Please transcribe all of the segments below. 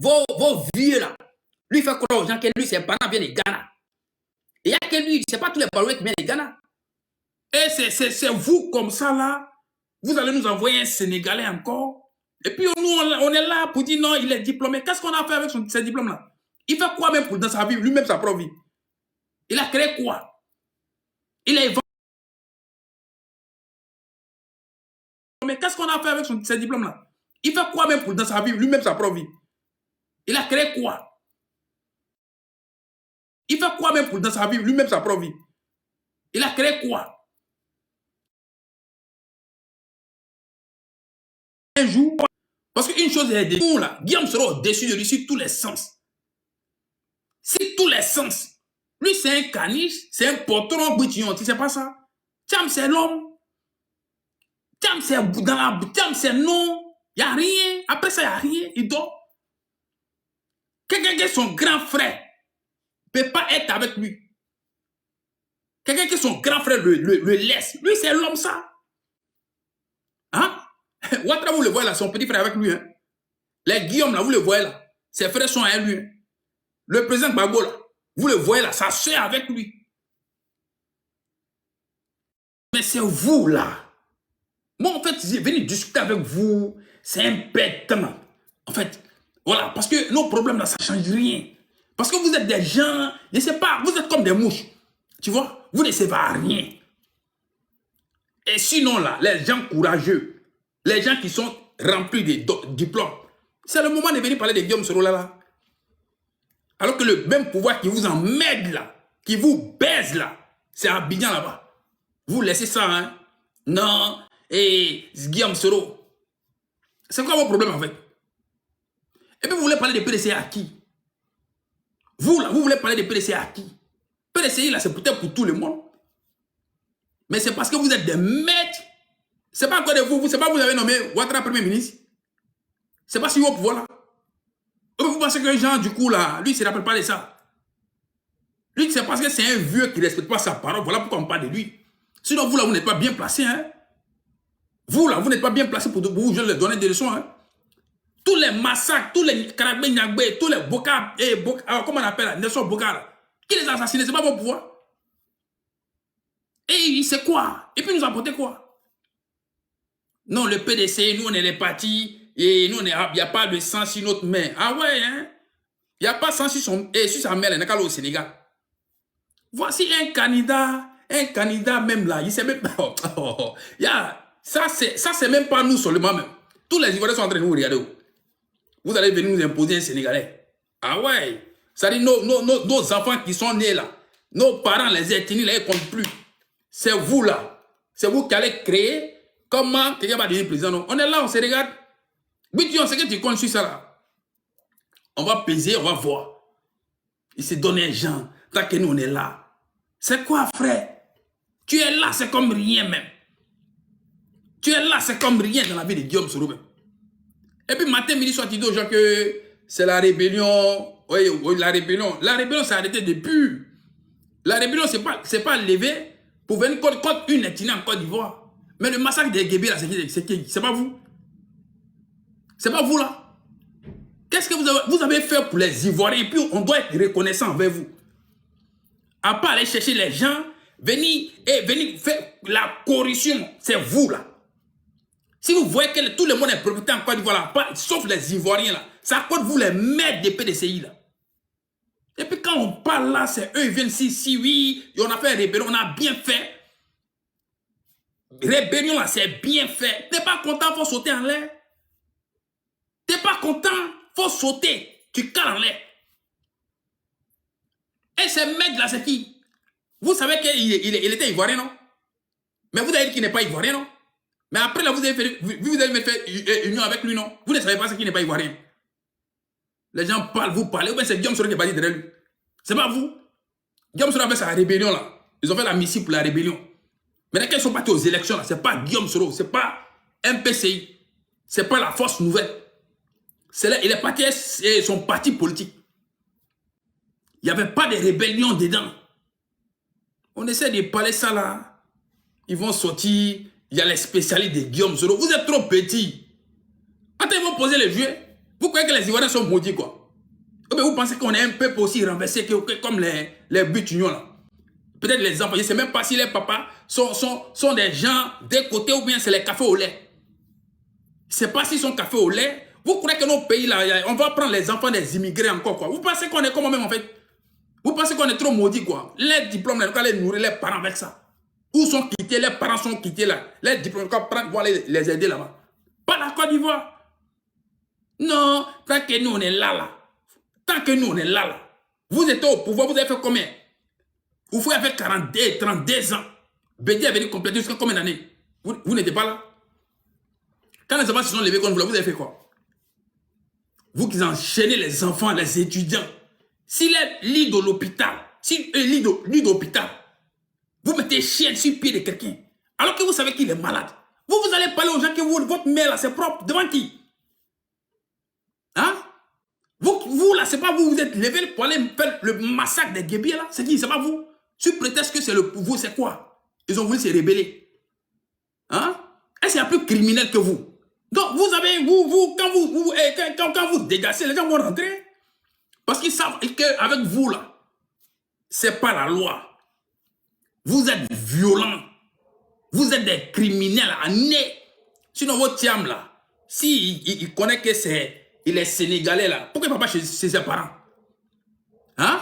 vos vieux là. Lui, il fait croire aux gens que lui, ses parents viennent de Ghana. Et il n'y a que lui, ce n'est pas tous les Baloués qui viennent de Ghana. Et c'est vous comme ça là. Vous allez nous envoyer un Sénégalais encore. Et puis nous, on est là pour dire non, il est diplômé. Qu'est-ce qu'on a fait avec ses diplômes là? Il fait quoi même dans sa vie, lui-même sa propre vie? Il a créé quoi? Il a mais qu'est-ce qu'on a fait avec ses diplômes là? Il fait quoi même dans sa vie, lui-même sa propre vie? Il a créé quoi? Il fait quoi même dans sa vie, lui-même sa propre vie? Il a créé quoi? Un jour, parce qu'une chose est de là, Guillaume sera au-dessus de lui sur tous les sens. Sur tous les sens. Lui, c'est un caniche, c'est un potron boutillon, tu sais pas ça? Tiam, c'est l'homme. Tiam, c'est dans la Tiam, c'est non. Il n'y a rien. Après ça, il n'y a rien. Il dort. Quelqu'un qui est son grand frère ne peut pas être avec lui. Quelqu'un qui est son grand frère le laisse. Lui, c'est l'homme, ça. Hein? Ouattara, vous le voyez là, son petit frère avec lui. Hein? Les Guillaume, là, vous le voyez là. Ses frères sont avec lui. Hein? Le président Gbagbo, là, vous le voyez là, sa soeur avec lui. Mais c'est vous, là. Moi, en fait, j'ai venu discuter avec vous. C'est un bêtement. En fait, voilà, parce que nos problèmes là, ça ne change rien. Parce que vous êtes des gens, je ne sais pas, vous êtes comme des mouches. Tu vois, vous ne servez à rien. Et sinon, là, les gens courageux, les gens qui sont remplis de diplômes, c'est le moment de venir parler de Guillaume Soro là. Alors que le même pouvoir qui vous emmène là, qui vous baise là, c'est Abidjan là-bas. Vous laissez ça, hein? Non, et Guillaume Soro. C'est quoi vos problèmes en fait? Et puis vous voulez parler de PDC à qui? Vous là, vous voulez parler de PDC à qui? PDCI là, c'est peut-être pour tout le monde. Mais c'est parce que vous êtes des maîtres. C'est pas encore de vous, c'est pas vous avez nommé Ouattara Premier ministre. C'est pas si vous au pouvoir là. Vous pensez que les gens, du coup là, lui, il ne se rappelle pas de ça. Lui, c'est parce que c'est un vieux qui ne respecte pas sa parole. Voilà pourquoi on parle de lui. Sinon, vous là, vous n'êtes pas bien placé. Hein? Vous là, vous n'êtes pas bien placé pour vous leur donner des leçons. Hein? Tous les massacres, tous les Karabé Nyagbe, tous les Boka, comment on appelle Nelson Boka là, qui les a assassinés, c'est pas bon pouvoir. Et il sait quoi? Et puis nous apporter quoi? Non, le PDC, nous on est les partis, et nous il n'y a pas de sang sur notre main. Ah ouais, hein? Il n'y a pas de sang sur sa mère, il n'y a qu'à au Sénégal. Voici un candidat même là, il sait même pas. Ça c'est même pas nous seulement même. Tous les Ivoiriens sont en train de nous regarder. Vous allez venir nous imposer un Sénégalais. Ah ouais. Ça dit nos enfants qui sont nés là, nos parents, les ethnies là, ils ne comptent plus. C'est vous là. C'est vous qui allez créer comment quelqu'un va devenir président. Non? On est là, on se regarde. Mais tu sais que tu comptes sur ça là. On va peser, on va voir. Il s'est donné un gens. Tant que nous on est là. C'est quoi frère? Tu es là, c'est comme rien même. Tu es là, c'est comme rien dans la vie de Guillaume Soro même. Et puis matin, midi, soir, tu dis aux gens que c'est la rébellion. Oui, la rébellion. La rébellion s'est arrêtée depuis. La rébellion, c'est pas levé pour venir contre une ethnie en Côte d'Ivoire. Mais le massacre des Guébé, là, c'est qui? C'est pas vous. C'est pas vous, là. Qu'est-ce que vous avez fait pour les Ivoiriens? Et puis, on doit être reconnaissant envers vous. À part aller chercher les gens, venir faire la corruption, c'est vous, là. Si vous voyez que tout le monde est propriétaire en Côte d'Ivoire, là, sauf les Ivoiriens, là, ça compte vous les maîtres des PDCI, là. Et puis quand on parle là, c'est eux, ils viennent si oui, on a fait rébellion, on a bien fait. Rébellion là, c'est bien fait. T'es pas content, faut sauter en l'air. T'es pas content, faut sauter. Tu cales en l'air. Et ces mecs là, c'est qui? Vous savez qu'il était ivoirien, non? Mais vous avez dit qu'il n'est pas ivoirien, non? Mais après là, vous avez fait union avec lui, non? Vous ne savez pas ce qu'il n'est pas ivoirien. Les gens parlent, vous parlez, ou bien c'est Guillaume Soro qui est parti derrière lui. C'est pas vous. Guillaume Soro a fait sa rébellion là. Ils ont fait la mission pour la rébellion. Maintenant, quand ils sont partis aux élections là, c'est pas Guillaume Soro, c'est pas MPCI, c'est pas la force nouvelle. C'est là, il est parti son parti politique. Il n'y avait pas de rébellion dedans. On essaie de parler ça là. Ils vont sortir, il y a les spécialistes de Guillaume Soro. Vous êtes trop petits. Attends, ils vont poser les jeux. Vous croyez que les Ivoiriens sont maudits, quoi? Ou bien vous pensez qu'on est un peuple aussi renversé comme les Butignons, là? Peut-être les enfants, je ne sais même pas si les papas sont des gens d'un côté ou bien c'est les cafés au lait. Je ne sais pas s'ils sont cafés au lait. Vous croyez que nos pays, là, on va prendre les enfants des immigrés encore, quoi? Vous pensez qu'on est comment même, en fait? Vous pensez qu'on est trop maudits, quoi? Les diplômes, on va les nourrir les parents avec ça. Où sont quittés, les parents sont quittés là. Les diplômes, on va les aider là-bas. Pas la Côte d'Ivoire. Non, tant que nous, on est là. Tant que nous, on est là. Vous êtes au pouvoir, vous avez fait combien? Vous avez 42, 32 ans. Bédi est venu compléter jusqu'à combien d'années? Vous n'étiez pas là? Quand les enfants se sont levés contre vous, vous avez fait quoi? Vous qui enchaînez les enfants, les étudiants. S'il est lit de l'hôpital, lit d'hôpital, vous mettez chien sur le pied de quelqu'un, alors que vous savez qu'il est malade. Vous allez parler aux gens que votre mère là, c'est propre. Devant qui? Hein? Vous là, c'est pas vous, vous êtes levé pour aller faire le massacre des guébiers là. C'est qui? C'est pas vous. Sur prétexte que c'est le pouvoir, c'est quoi? Ils ont voulu se rebeller. Hein? Est-ce qu'il y a plus criminel que vous? Donc vous avez, quand vous dégagez, les gens vont rentrer. Parce qu'ils savent qu'avec vous là, c'est pas la loi. Vous êtes violents. Vous êtes des criminels à nez. Sinon, votre tiam là, il connaît que il est sénégalais là, pourquoi il ne va pas chez ses parents? Hein?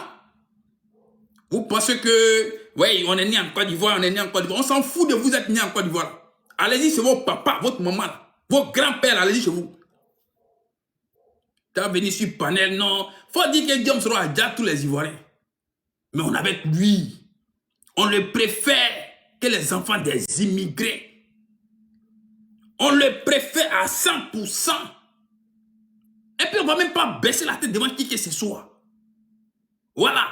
Vous pensez que, oui, on est né en Côte d'Ivoire, on est né en Côte d'Ivoire. On s'en fout de vous être né en Côte d'Ivoire. Allez-y, c'est vos papas, votre maman, vos grands-pères, allez-y chez vous. Tu as venu sur panel, non. Faut dire que Guillaume Soro a déjà tous les Ivoiriens. Mais on est avec lui. On le préfère que les enfants des immigrés. On le préfère à 100%. Et puis on ne va même pas baisser la tête devant qui que ce soit. Voilà.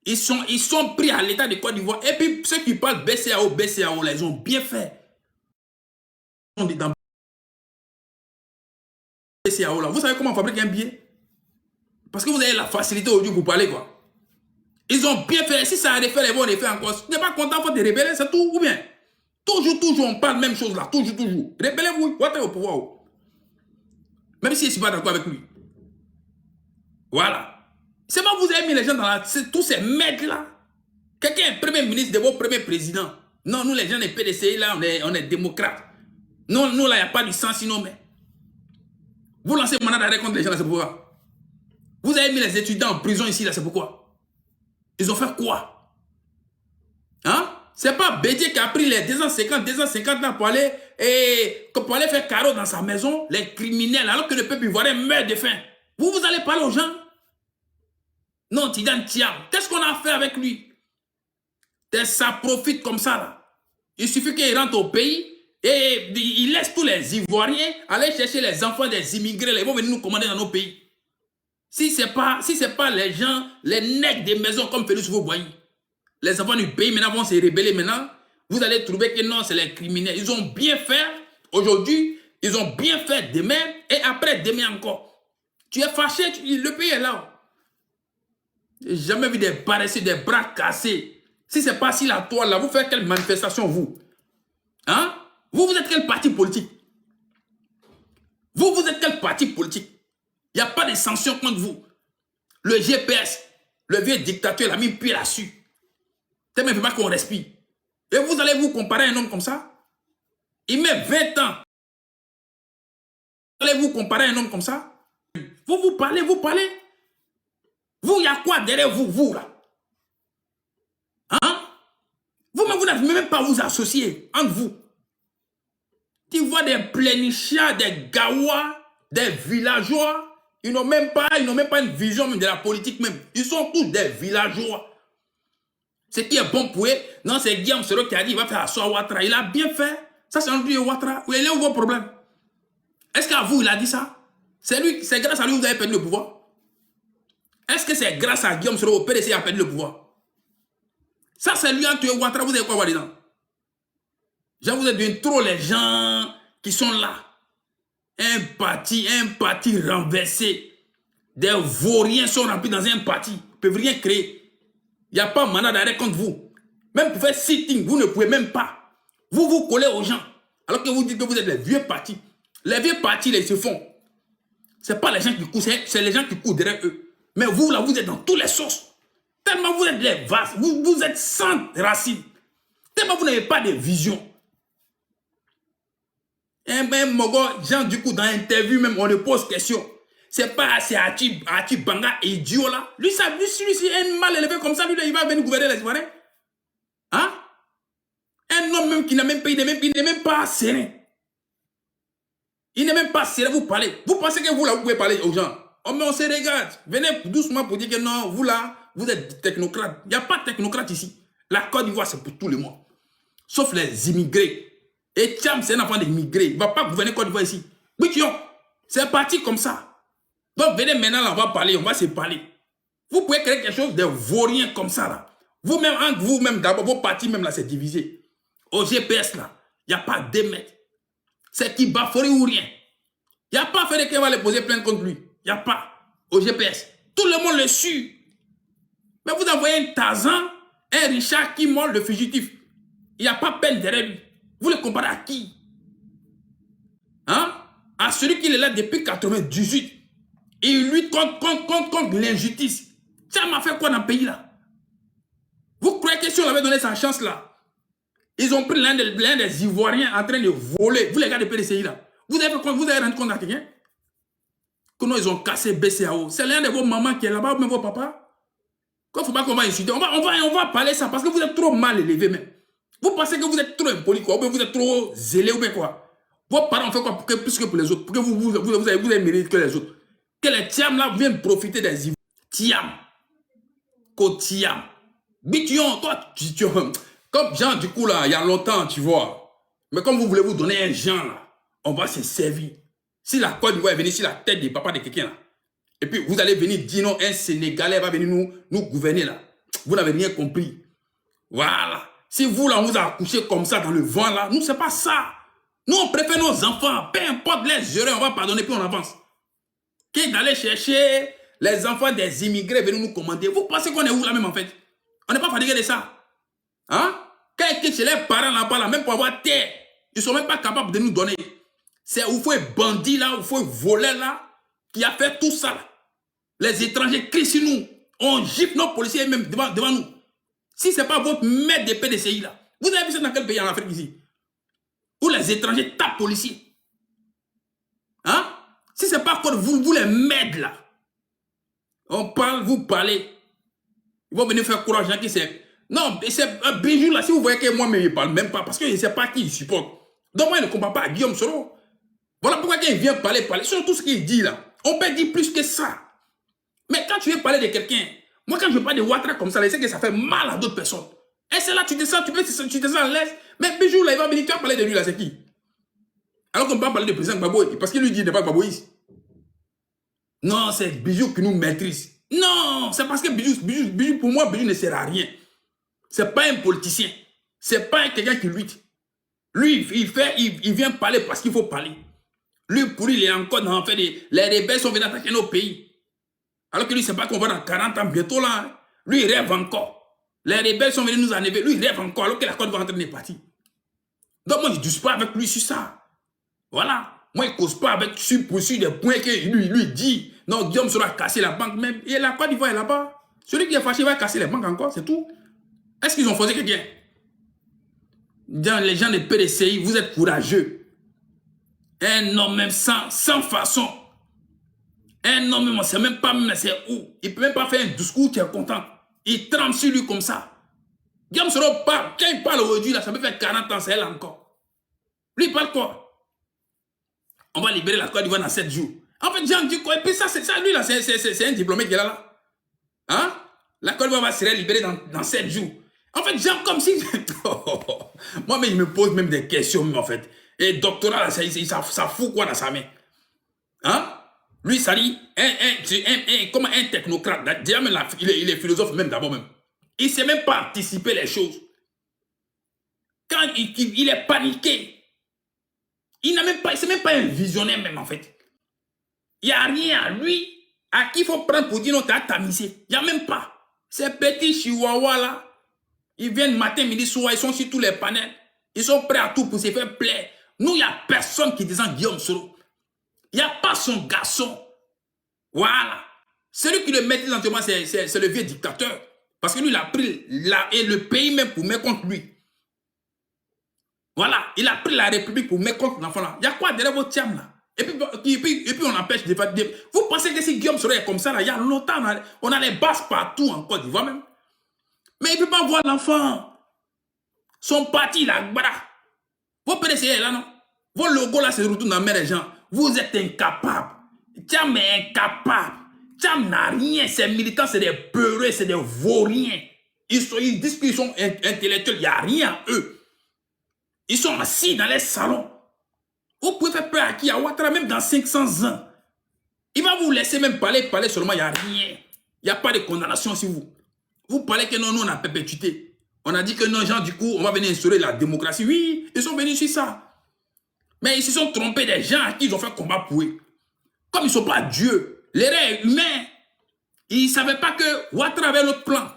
Ils sont pris à l'état de Côte d'Ivoire. Et puis ceux qui parlent BCAO, là, ils ont bien fait. Dans BCAO là. Vous savez comment on fabrique un billet? Parce que vous avez la facilité aujourd'hui pour parler, quoi. Ils ont bien fait. Si ça a refait les bons, on les fait encore. Tu n'es pas content, il faut te rebeller, c'est tout. Ou bien, toujours, on parle même chose là. Toujours. Rebellez-vous, vous êtes au pouvoir. Même si je ne suis pas d'accord avec lui. Voilà. C'est pas vous avez mis les gens dans tous ces mecs là. Quelqu'un est premier ministre de vos premiers présidents. Non, nous les gens des PDC là, on est démocrates. Non, nous là, il n'y a pas du sang sinon, mais. Vous lancez mandat d'arrêt contre les gens là, c'est pourquoi. Vous avez mis les étudiants en prison ici là, c'est pourquoi. Ils ont fait quoi? Hein? C'est pas Bédié qui a pris les 250 là pour aller faire carreau dans sa maison, les criminels, alors que le peuple ivoirien meurt de faim. Vous allez parler aux gens? Non, Tidjane Thiam, qu'est-ce qu'on a fait avec lui? Ça profite comme ça là. Il suffit qu'il rentre au pays et il laisse tous les Ivoiriens aller chercher les enfants des immigrés. Ils vont venir nous commander dans nos pays. Si ce n'est pas les gens, les nègres des maisons comme Félix Vauboigny, les enfants du pays maintenant vont se rebeller maintenant, vous allez trouver que non, c'est les criminels. Ils ont bien fait aujourd'hui, ils ont bien fait demain et après demain encore. Tu es fâché, le pays est là. J'ai jamais vu des paresseux, des bras cassés. Si c'est pas si la toile là, vous faites quelle manifestation vous? Hein? Vous êtes quel parti politique? Vous êtes quel parti politique? Il n'y a pas de sanctions contre vous. Le GPS, le vieux dictateur, il a mis pied là-dessus. Ça ne fait pas qu'on respire. Et vous allez vous comparer à un homme comme ça? Il met 20 ans. Vous allez vous comparer à un homme comme ça? Vous parlez. Vous, il y a quoi derrière vous là? Hein? Vous n'avez même pas à vous associer entre vous. Tu vois des plénichards, des gawas, des villageois. Ils n'ont même pas une vision de la politique même. Ils sont tous des villageois. Ce qui est bon pour eux, non, c'est Guillaume Soro qui a dit qu'il va faire asseoir Ouattara. Il a bien fait. Ça, c'est un truc de Ouattara. Il est où vos problèmes? Est-ce qu'à vous, il a dit ça? C'est grâce à lui que vous avez perdu le pouvoir? Est-ce que c'est grâce à Guillaume Soro au PDC a perdu le pouvoir? Ça, c'est lui entre Ouattara. Vous avez quoi voir dedans? Genre, vous êtes devenus trop les gens qui sont là. Un parti renversé. Des vauriens sont remplis dans un parti. Ils ne peuvent rien créer. Il n'y a pas mandat d'arrêt contre vous. Même pour faire sitting, vous ne pouvez même pas. Vous collez aux gens. Alors que vous dites que vous êtes les vieux partis. Les vieux partis, ils se font. C'est pas les gens qui courent, c'est les gens qui courent derrière eux. Mais vous, là, vous êtes dans toutes les sauces. Tellement vous êtes les vases, vous êtes sans racines. Tellement vous n'avez pas de vision. Et même Mogo, Jean, du coup, dans l'interview, même, on le pose question. C'est pas c'est Hachi Banga idiot là. Lui, c'est un mal élevé comme ça, lui, il va venir gouverner les Ivoiriens. Hein? Un homme même qui n'a même pas, il n'est même pas serein. Il n'est même pas serein, vous parlez. Vous pensez que vous, là, vous pouvez parler aux gens. Oh, mais on se regarde. Venez doucement pour dire que non, vous, là, vous êtes technocrate. Il n'y a pas de technocrate ici. La Côte d'Ivoire, c'est pour tout le monde. Sauf les immigrés. Et Thiam, c'est un enfant d'immigrés. Il ne va pas gouverner Côte d'Ivoire ici. Oui, c'est parti comme ça. Donc, venez maintenant, là, on va parler, on va se parler. Vous pouvez créer quelque chose de vaurien comme ça, là. Vous-même, entre vous-même, d'abord, vos partis, même là, c'est divisé. Au GPS, là, il n'y a pas 2 mètres. C'est qui bafouille ou rien. Il n'y a pas fait de qui va les poser plainte contre lui. Il n'y a pas. Au GPS. Tout le monde le suit. Mais vous envoyez un Tarzan, un Richard qui mord le fugitif. Il n'y a pas peine derrière lui. Vous le comparez à qui? Hein? À celui qui est là depuis 98. Il lutte contre l'injustice. Ça m'a fait quoi dans le pays là? Vous croyez que si on avait donné sa chance là, ils ont pris l'un des Ivoiriens en train de voler. Vous les gars de PDCI là, vous avez rendu compte à quelqu'un? Que non, ils ont cassé BCAO. C'est l'un de vos mamans qui est là-bas, ou même vos papas. Il ne faut pas qu'on va insulter. On va parler ça parce que vous êtes trop mal élevés même. Vous pensez que vous êtes trop impoli quoi, ou bien vous êtes trop zélé ou bien quoi? Vos parents ont fait quoi plus que pour les autres? Pour que vous avez mérité que les autres. Que les Thiam là viennent profiter des Ivoiriens. Thiam. Kotiam. Bition, toi, comme Jean, du coup, là, il y a longtemps, tu vois. Mais comme vous voulez vous donner un Jean, là, on va se servir. Si la Côte d'Ivoire est venue sur la tête des papas de quelqu'un, là, et puis vous allez venir dire non, un Sénégalais va venir nous gouverner, là. Vous n'avez rien compris. Voilà. Si vous, là, on vous a accouché comme ça dans le vent, là, nous, c'est pas ça. Nous, on préfère nos enfants. Peu importe les erreurs, on va pardonner, puis on avance. Qui d'aller chercher les enfants des immigrés venir nous commander. Vous pensez qu'on est où là même en fait? On n'est pas fatigué de ça. Hein? Quand ils quittent chez les parents là-bas, là, même pour avoir terre, ils ne sont même pas capables de nous donner. C'est où faut un bandit là, où faut un voleur là, qui a fait tout ça là. Les étrangers crient sur nous. On gifle nos policiers même devant nous. Si ce n'est pas votre maître de PDCI là, vous avez vu ça dans quel pays en Afrique ici? Où les étrangers tapent policiers. Hein? Si ce n'est pas encore vous les maîtres là. On parle, vous parlez. Ils vont venir faire courage à qui c'est. Non, c'est un bijou là. Si vous voyez que moi-même, je ne parle même pas parce que je ne sais pas qui il supporte. Donc moi, je ne comprends pas Guillaume Soro. Voilà pourquoi quand il vient parler sur tout ce qu'il dit là. On peut dire plus que ça. Mais quand tu viens parler de quelqu'un, moi quand je parle de Ouattara comme ça, je sais que ça fait mal à d'autres personnes. Et c'est là tu te sens à l'aise. Mais bijou là, il va venir, tu vas parler de lui là, c'est qui? Alors qu'on ne peut pas parler de président Gbagbo parce qu'il lui dit il n'est pas Gbagboïs. Non, c'est Bijou qui nous maîtrise. Non, c'est parce que Bijou, pour moi, Bijou ne sert à rien. C'est pas un politicien. C'est pas quelqu'un qui lutte. Lui, il vient parler parce qu'il faut parler. Lui, pour lui, il est encore dans fait les rebelles sont venus attaquer nos pays. Alors que lui, c'est pas qu'on va dans 40 ans bientôt là. Lui, il rêve encore. Les rebelles sont venus nous enlever. Lui, il rêve encore alors que la Côte va rentrer dans les partis. Donc moi, je ne discute pas avec lui sur ça. Voilà. Moi, il ne cause pas avec pour des points que lui dit. Non, Guillaume sera cassé la banque même. Et la Côte d'Ivoire est là-bas. Celui qui est fâché va casser les banques encore, c'est tout. Est-ce qu'ils ont forcé quelqu'un? Les gens de PDCI, vous êtes courageux. Un homme même sans façon. Un homme même, on ne sait même pas c'est où. Il ne peut même pas faire un discours qui est content. Il tremble sur lui comme ça. Guillaume Soro parle. Quand il parle aujourd'hui, là, ça peut faire 40 ans, c'est elle encore. Lui, il parle quoi? On va libérer la Côte d'Ivoire dans 7 jours. En fait, Jean dit quoi? Et puis ça, lui là, c'est un diplômé qui est là. Hein? La Côte d'Ivoire va se libérer dans 7 jours. En fait, Jean, comme si... Moi, mais il me pose même des questions, en fait. Et doctorat, là, ça fout quoi dans sa main? Hein? Lui, ça dit, comme un technocrate. Déjà, même il est philosophe même d'abord même. Il ne sait même pas anticiper les choses. Quand il est paniqué, il ne c'est même pas un visionnaire même en fait. Il n'y a rien à lui à qui il faut prendre pour dire non, tu as tamisé. Il n'y a même pas. Ces petits chihuahuas là, ils viennent matin, midi, soir, ils sont sur tous les panels. Ils sont prêts à tout pour se faire plaire. Nous, il n'y a personne qui descend Guillaume Soro. Il n'y a pas son garçon. Voilà. Celui qui le maîtrise entièrement, c'est le vieux dictateur. Parce que lui, il a pris et le pays même pour mettre contre lui. Voilà. Il a pris la République pour mettre contre l'enfant là. Il y a quoi derrière votre tiam là? Et puis on empêche de faire. Vous pensez que si Guillaume serait comme ça là, il y a longtemps, on a les bases partout en Côte d'Ivoire même. Mais il ne peut pas voir l'enfant. Son parti là, voilà. Vos PDC là, non? Vos logos là se retournent dans la main des gens. Vous êtes incapables. Tiam est incapable. Tiam n'a rien. Ces militants, c'est des peureux, c'est des vauriens. Ils disent qu'ils sont intellectuels. Il n'y a rien à eux. Ils sont assis dans les salons. Vous pouvez faire peur à qui? À Ouattara, même dans 500 ans. Il va vous laisser même parler seulement. Il n'y a rien. Il n'y a pas de condamnation sur vous. Vous parlez que non, nous, on a perpétuité. On a dit que non, gens, du coup, on va venir instaurer la démocratie. Oui, ils sont venus sur ça. Mais ils se sont trompés des gens à qui ils ont fait combat pour eux. Comme ils ne sont pas Dieu, les rêves humains, ils ne savaient pas que Ouattara avait l'autre plan.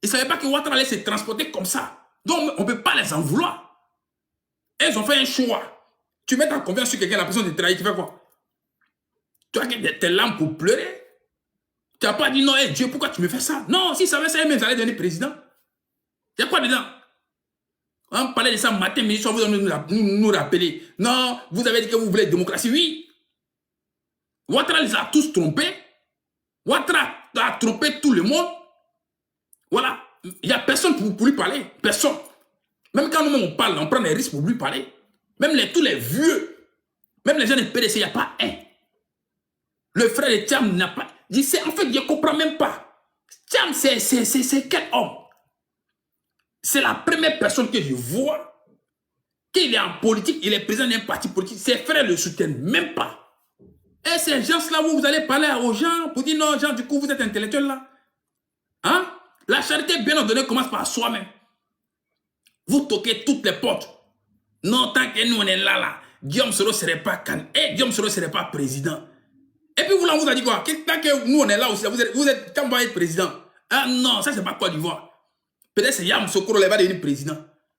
Ils ne savaient pas que Ouattara allait se transporter comme ça. Donc, on ne peut pas les en vouloir. Et ils ont fait un choix. Tu mets ta confiance sur quelqu'un, la personne te trahit, tu fais quoi? Tu as tes larmes pour pleurer? Tu n'as pas dit non, hey, Dieu, pourquoi tu me fais ça? Non, si ça avait ça, même, ça allait devenir président. Il y a quoi dedans? On parlait de ça matin, mais vous allez nous rappeler. Non, vous avez dit que vous voulez démocratie. Oui. Ouattara les a tous trompés. Ouattara a trompé tout le monde. Voilà. Il n'y a personne pour lui parler. Personne. Même quand nous on parle, on prend des risques pour lui parler. Même tous les vieux, même les gens de PDC, il n'y a pas un. Le frère de Thiam n'a pas. En fait, je ne comprends même pas. Thiam, c'est quel homme? C'est la première personne que je vois qu'il est en politique, il est président d'un parti politique. Ses frères ne le soutiennent même pas. Et ces gens-là, vous allez parler aux gens pour dire non, gens, du coup, vous êtes intellectuels là. Hein? La charité bien ordonnée commence par soi-même. Vous toquez toutes les portes. Non, tant que nous, on est là, Guillaume Soro ne serait pas candidat. Et Guillaume Soro ne serait pas président. Et puis vous, là, vous avez dit quoi? Tant que nous, on est là aussi, vous êtes quand va être président. Ah non, ça, c'est pas Côte d'Ivoire. Peut-être c'est Yam Sokoro qui va devenir président.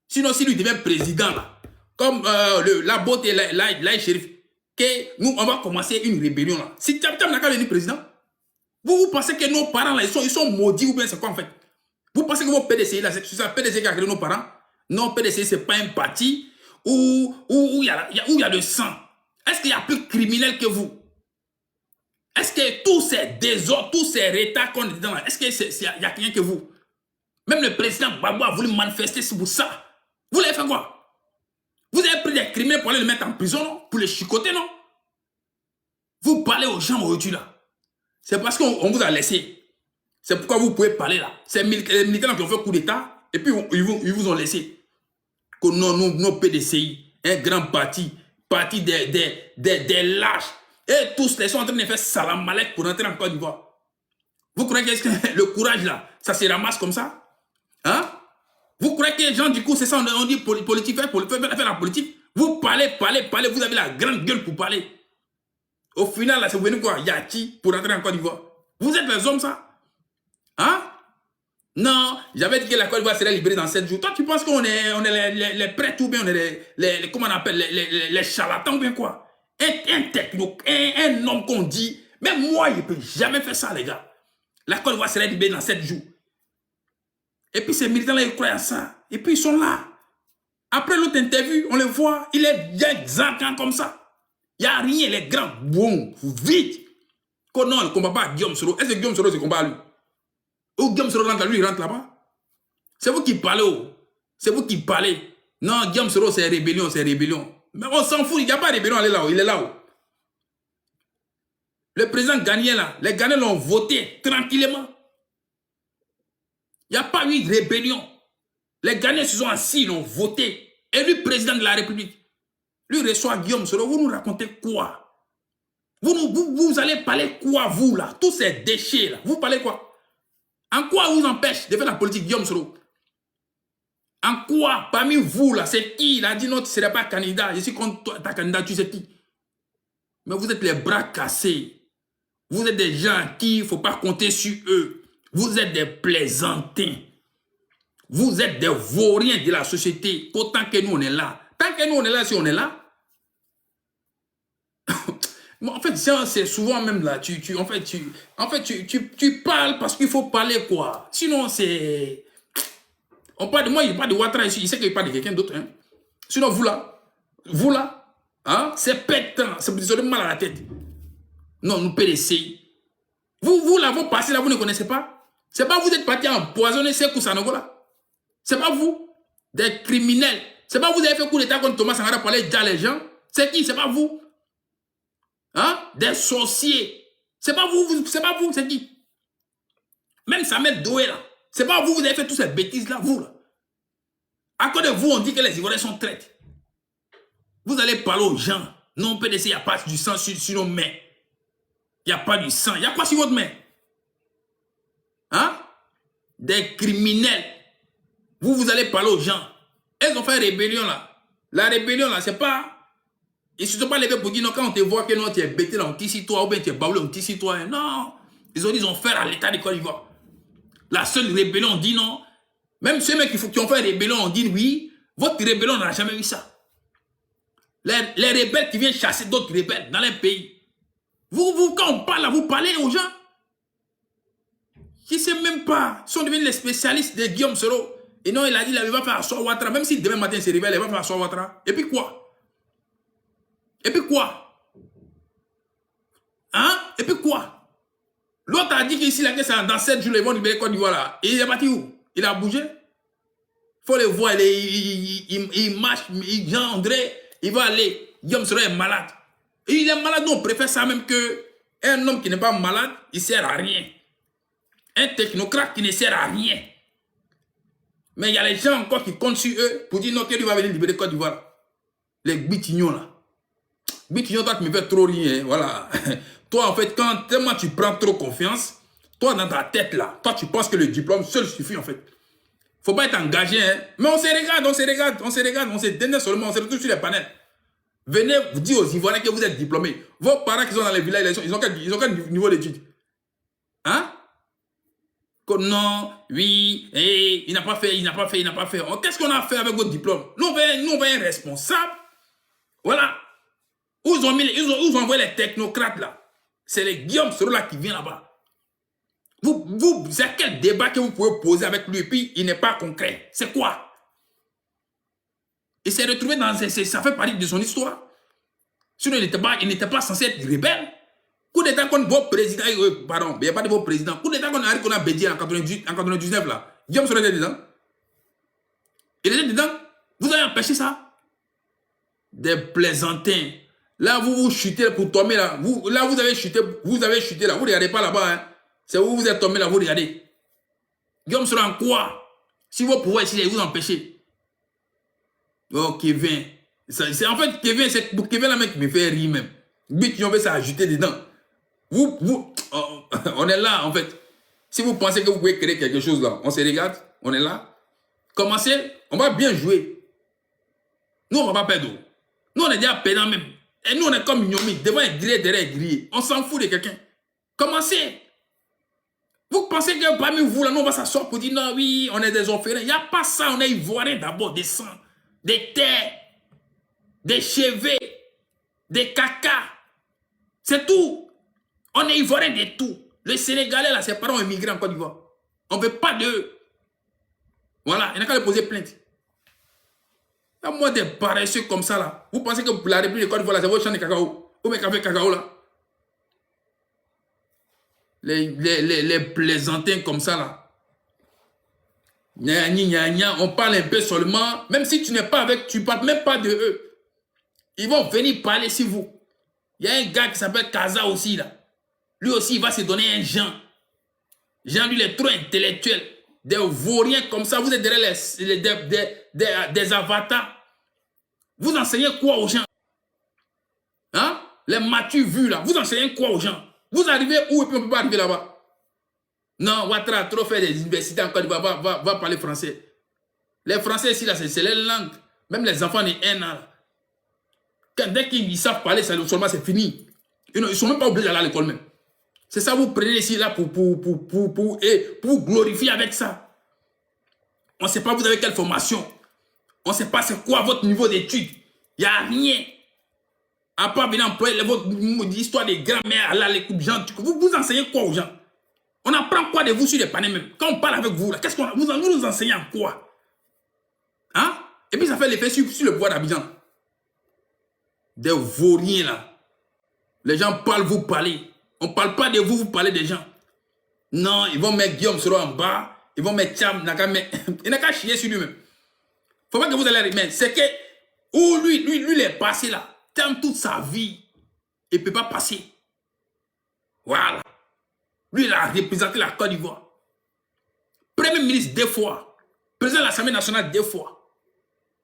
Sinon, si lui devient président, là, comme la beauté, là, shérif, que nous, on va commencer une rébellion, là. Si Thiam n'a qu'à devenir président, vous pensez que nos parents, là, ils sont maudits ou bien c'est quoi, en fait? Vous pensez que vos PDC, là, c'est ça, PDC qui a créé nos parents? Non, PDC, c'est pas un parti où il y a le sang. Est-ce qu'il y a plus criminel que vous? Est-ce que tous ces désordres, tous ces retards qu'on est dedans, est-ce qu'il y a quelqu'un que vous? Même le président Gbagbo a voulu manifester pour ça. Vous l'avez fait quoi? Vous avez pris des criminels pour aller les mettre en prison, non? Pour les chicoter, non? Vous parlez aux gens aujourd'hui, là. C'est parce qu'on vous a laissé. C'est pourquoi vous pouvez parler, là. C'est les militaires qui ont fait coup d'État, et puis ils vous ont laissé. Que non, nos PDCI, un grand parti des lâches, et tous les sont en train de faire salam malek pour rentrer en Côte d'Ivoire. Vous croyez que le courage, là, ça se ramasse comme ça? Hein? Vous croyez que les gens, du coup, c'est ça, on dit politique, faire la politique? Vous parlez, vous avez la grande gueule pour parler. Au final, là, c'est venu quoi? Yaki pour rentrer en Côte d'Ivoire. Vous êtes les hommes, ça? Hein? Non, j'avais dit que la Côte d'Ivoire serait libérée dans 7 jours. Toi, tu penses qu'on est les prêtres ou bien on est comment on appelle, les charlatans ou bien quoi? Un techno, un homme qu'on dit, même moi, il ne peut jamais faire ça, les gars. La Côte d'Ivoire serait libérée dans 7 jours. Et puis ces militants-là, ils croient à ça. Et puis ils sont là. Après l'autre interview, on les voit, il est exactement comme ça. Il n'y a rien, les grands, bon, vite. Que non, il ne combat pas Guillaume Soro. Est-ce que Guillaume Soro se combat à lui? Ou Guillaume Soro rentre à lui, il rentre là-bas? C'est vous qui parlez, oh. C'est vous qui parlez. Non, Guillaume Soro, c'est rébellion, c'est rébellion. Mais on s'en fout, il n'y a pas de rébellion, il est là-haut, il est là-haut. Le président Ghanien, là, les Ghanais l'ont voté tranquillement. Il n'y a pas eu de rébellion. Les Ghanais se sont assis, ils l'ont voté. Élu président de la République. Lui reçoit Guillaume Soro. Vous nous racontez quoi? Vous allez parler quoi, vous, là? Tous ces déchets, là. Vous parlez quoi? En quoi vous empêche de faire la politique, Guillaume Soro? En quoi, parmi vous, là, c'est qui? Il a dit non, tu ne serais pas candidat. Je suis contre toi, ta candidature, c'est qui? Mais vous êtes les bras cassés. Vous êtes des gens qui, il ne faut pas compter sur eux. Vous êtes des plaisantins. Vous êtes des vauriens de la société. Autant que nous, on est là. Tant que nous, on est là, si on est là. En fait, c'est souvent même là, tu parles parce qu'il faut parler, quoi. Sinon, c'est... On parle de moi, il parle de Ouattara ici, il sait qu'il parle de quelqu'un d'autre. Hein. Sinon, vous là, hein, c'est pétant, ça vous donne mal à la tête. Non, nous PDC. Vous là, vous passez là, vous ne connaissez pas. C'est pas vous êtes parti empoisonner Sékou Sanogo là. C'est pas vous, des criminels. C'est pas vous avez fait coup d'état contre Thomas Sankara pour aller dire les gens. C'est qui? C'est pas vous. Hein? Des sorciers. C'est pas vous, c'est qui? Même Samuel Doé là. C'est pas vous, vous avez fait toutes ces bêtises là, vous là. À cause de vous, on dit que les Ivoiriens sont traîtres. Vous allez parler aux gens. Non, PDC, il n'y a pas du sang sur nos mains. Il n'y a pas du sang. Il y a quoi sur votre main? Hein? Des criminels. Vous allez parler aux gens. Elles ont fait rébellion là. La rébellion là, c'est pas... Ils ne se sont pas levés pour dire non, quand on te voit que non, tu es bêté là, on t'y citoyen, ou bien tu es baoulé, on t'y citoyen. Non. Ils ont dit, ils ont fait à l'état de Côte d'Ivoire. La seule rébellion, on dit non. Même ceux mecs qui ont fait rébellion, on dit oui. Votre rébellion n'a jamais vu ça. Les rebelles qui viennent chasser d'autres rebelles dans les pays. Quand on parle là, vous parlez aux gens. Qui ne savent même pas. Ils sont devenus les spécialistes de Guillaume Soro. Et non, il a dit, il va faire Assor Ouattara. Même si demain matin, il se révèle, il va faire Assor Ouattara. Et puis quoi? Et puis quoi? Hein? Et puis quoi? L'autre a dit qu'ici, dans 7 jours, ils vont libérer Côte d'Ivoire là. Et il est parti où? Il a bougé? Il faut le voir, il marche, Jean-André, il va aller. Guillaume Soro est malade. Et il est malade, nous on préfère ça même qu'un homme qui n'est pas malade, il ne sert à rien. Un technocrate qui ne sert à rien. Mais il y a les gens encore qui comptent sur eux pour dire non, qu'il va venir libérer Côte d'Ivoire. Les bitignons là. Bitignons, toi, tu me fais trop rien. Voilà. Toi, en fait, quand tellement tu prends trop confiance, toi, dans ta tête là, toi, tu penses que le diplôme seul suffit en fait. Faut pas être engagé, hein. Mais on se regarde, on se dénonce seulement, on se retrouve sur les panels. Venez vous dire aux Ivoiriens que vous êtes diplômés. Vos parents qui sont dans les villages, ils ont quel niveau d'études? Hein? Que non, oui, il n'a pas fait. Qu'est-ce qu'on a fait avec votre diplôme? Nous, on va être responsables. Voilà. Où ils ont envoyé les technocrates là? C'est les Guillaume Soro là qui vient là-bas. C'est quel débat que vous pouvez poser avec lui et puis il n'est pas concret? C'est quoi? Il s'est retrouvé dans... Ça fait partie de son histoire. Sinon, il n'était pas censé être rebelle. Coup d'état contre vos présidents... pardon, il n'y a pas de vos présidents. Coup d'état contre Henri Konan Bédié en 99 là. Guillaume Soro était dedans. Il était dedans. Vous avez empêché ça? Des plaisantins. Là, vous chutez pour tomber là. Là, vous avez chuté là. Vous ne regardez pas là-bas. Hein. C'est où vous êtes tombé là, vous regardez. Guillaume Soro en quoi? Si vous pouvez essayer de vous empêcher. Oh, Kevin. En fait, Kevin, c'est pour Kevin là, mec, qui me fait rire même. But, on veut s'ajouter dedans. On est là, en fait. Si vous pensez que vous pouvez créer quelque chose là, on se regarde, on est là. Commencez, on va bien jouer. Nous, on ne va pas perdre. Nous, on est déjà perdants même. Et nous, on est comme Nyomi, devant un grillé, derrière un grillé. On s'en fout de quelqu'un. Commencez. Vous pensez que parmi vous, là, nous, on va s'asseoir pour dire non, oui, on est des orphelins. Il n'y a pas ça, on est ivoiriens d'abord, des sangs, des terres, des cheveux, des caca. C'est tout. On est ivoiriens de tout. Les Sénégalais, là, ses parents ont immigré en Côte d'Ivoire. On ne veut pas d'eux. Voilà, il n'y a qu'à les poser plainte. Il y a moins des paresseux comme ça, là. Vous pensez que la République de Côte d'Ivoire, c'est votre champ de cacao? Ou mes cafés cacao, là? Les plaisantins comme ça, là. Gna, gna, gna, on parle un peu seulement. Même si tu n'es pas avec, tu ne parles même pas de eux. Ils vont venir parler sur vous. Il y a un gars qui s'appelle Kaza aussi, là. Lui aussi, il va se donner un Jean. Jean, lui, il est trop intellectuel. Des vauriens comme ça, vous êtes derrière des avatars. Vous enseignez quoi aux gens? Hein? Les matures vus, là. Vous enseignez quoi aux gens? Vous arrivez où et puis on ne peut pas arriver là-bas? Non, Ouattara a trop fait des universités en Côte d'Ivoire, va parler français. Les Français ici, là, c'est leur langue. Même les enfants de 1 an. Dès qu'ils savent parler, seulement c'est fini. Ils ne sont même pas obligés d'aller à l'école même. C'est ça, vous prenez ici là pour glorifier avec ça. On ne sait pas vous avez quelle formation. On ne sait pas c'est quoi votre niveau d'études. Il n'y a rien. À part venir employer votre histoire des grands-mères, là, les coups de gens. Vous enseignez quoi aux gens? On apprend quoi de vous sur les panneaux même? Quand on parle avec vous, là, qu'est-ce qu'on vous nous enseignez en quoi? Hein? Et puis ça fait l'effet sur le pouvoir d'Abidjan. Des vauriens là. Les gens parlent, vous parlez. On ne parle pas de vous, vous parlez des gens. Non, ils vont mettre Guillaume Soro en bas. Ils vont mettre Cham, il n'a qu'à chier sur lui-même. Faut pas que vous allez remettre. C'est que, où lui, il est passé là. Cham toute sa vie. Il ne peut pas passer. Voilà. Lui, il a représenté la Côte d'Ivoire. Premier ministre 2 fois. Président de l'Assemblée nationale 2 fois.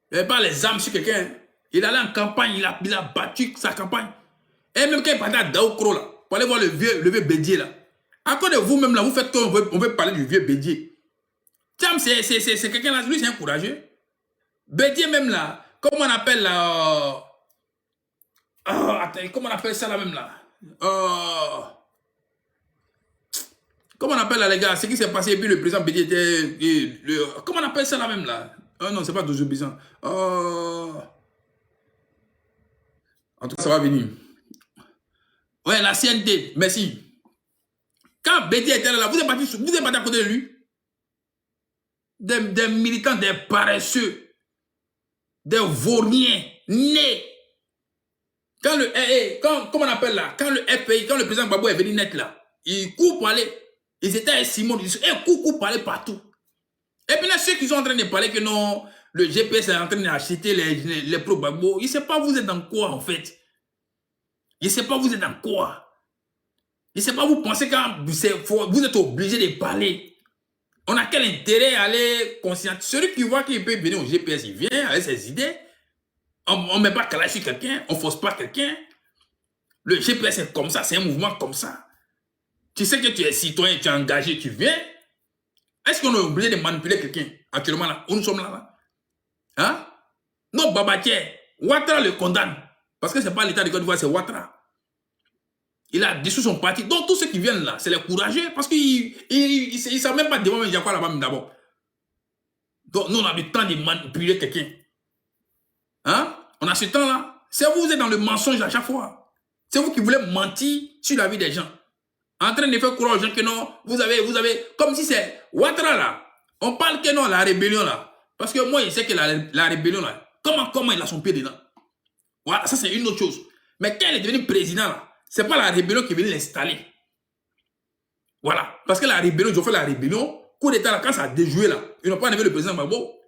Il n'avait pas les armes sur quelqu'un. Il allait en campagne, il a battu sa campagne. Et même quand il partait à Daoukro, là, pour aller voir le vieux Bédier, là. À cause de vous-même, là, vous faites qu'on veut parler du vieux Bédier. Tiens, c'est quelqu'un là, lui, c'est un courageux. Bédier, même là, comment on appelle là. Attends, comment on appelle ça là, même là? Comment on appelle là, les gars? Ce qui s'est passé, et puis le président Bédier était. Comment on appelle ça là, même là? Non, c'est pas désobéissant. En tout cas, ça va venir. Ouais, la CNT, merci. Quand Bédier était là, vous êtes parti à côté de lui. Des militants, des paresseux, des vauriens, nés. Quand comment on appelle là? Quand le FPI, quand le président Gbagbo est venu net là, il court pour aller. Ils étaient à Simon, ils courent pour aller partout. Et puis là, ceux qui sont en train de parler que non, le GPS est en train d'acheter les pro-Gbagbo, il ne sait pas vous êtes dans quoi en fait. Il ne sait pas vous êtes dans quoi. Il ne sait pas vous pensez quand vous êtes obligé de parler. On a quel intérêt à aller conscientiser. Celui qui voit qu'il peut venir au GPS, il vient avec ses idées. On ne met pas calage sur quelqu'un, on ne force pas quelqu'un. Le GPS est comme ça, c'est un mouvement comme ça. Tu sais que tu es citoyen, tu es engagé, tu viens. Est-ce qu'on est obligé de manipuler quelqu'un actuellement là, où nous sommes là? Hein? Non, Babaké, Ouattara le condamne. Parce que ce n'est pas l'État de Côte d'Ivoire, c'est Ouattara. Il a dissous son parti. Donc tous ceux qui viennent là, c'est les courageux. Parce qu'ils ne savent même pas devant il y a quoi là-bas d'abord. Donc nous, on a le temps de manipuler quelqu'un. Hein? On a ce temps-là. C'est vous êtes dans le mensonge à chaque fois. C'est vous qui voulez mentir sur la vie des gens. En train de faire croire aux gens que non, vous avez, comme si c'est Ouattara là. On parle que non, la rébellion là. Parce que moi, je sais que la rébellion là, comment il a son pied dedans. Voilà, ça c'est une autre chose. Mais quand il est devenu président là, c'est pas la rébellion qui est venue l'installer. Voilà. Parce que la rébellion, ils ont fait la rébellion, coup d'état là, quand ça a déjoué là, ils n'ont pas enlevé le président Gbagbo.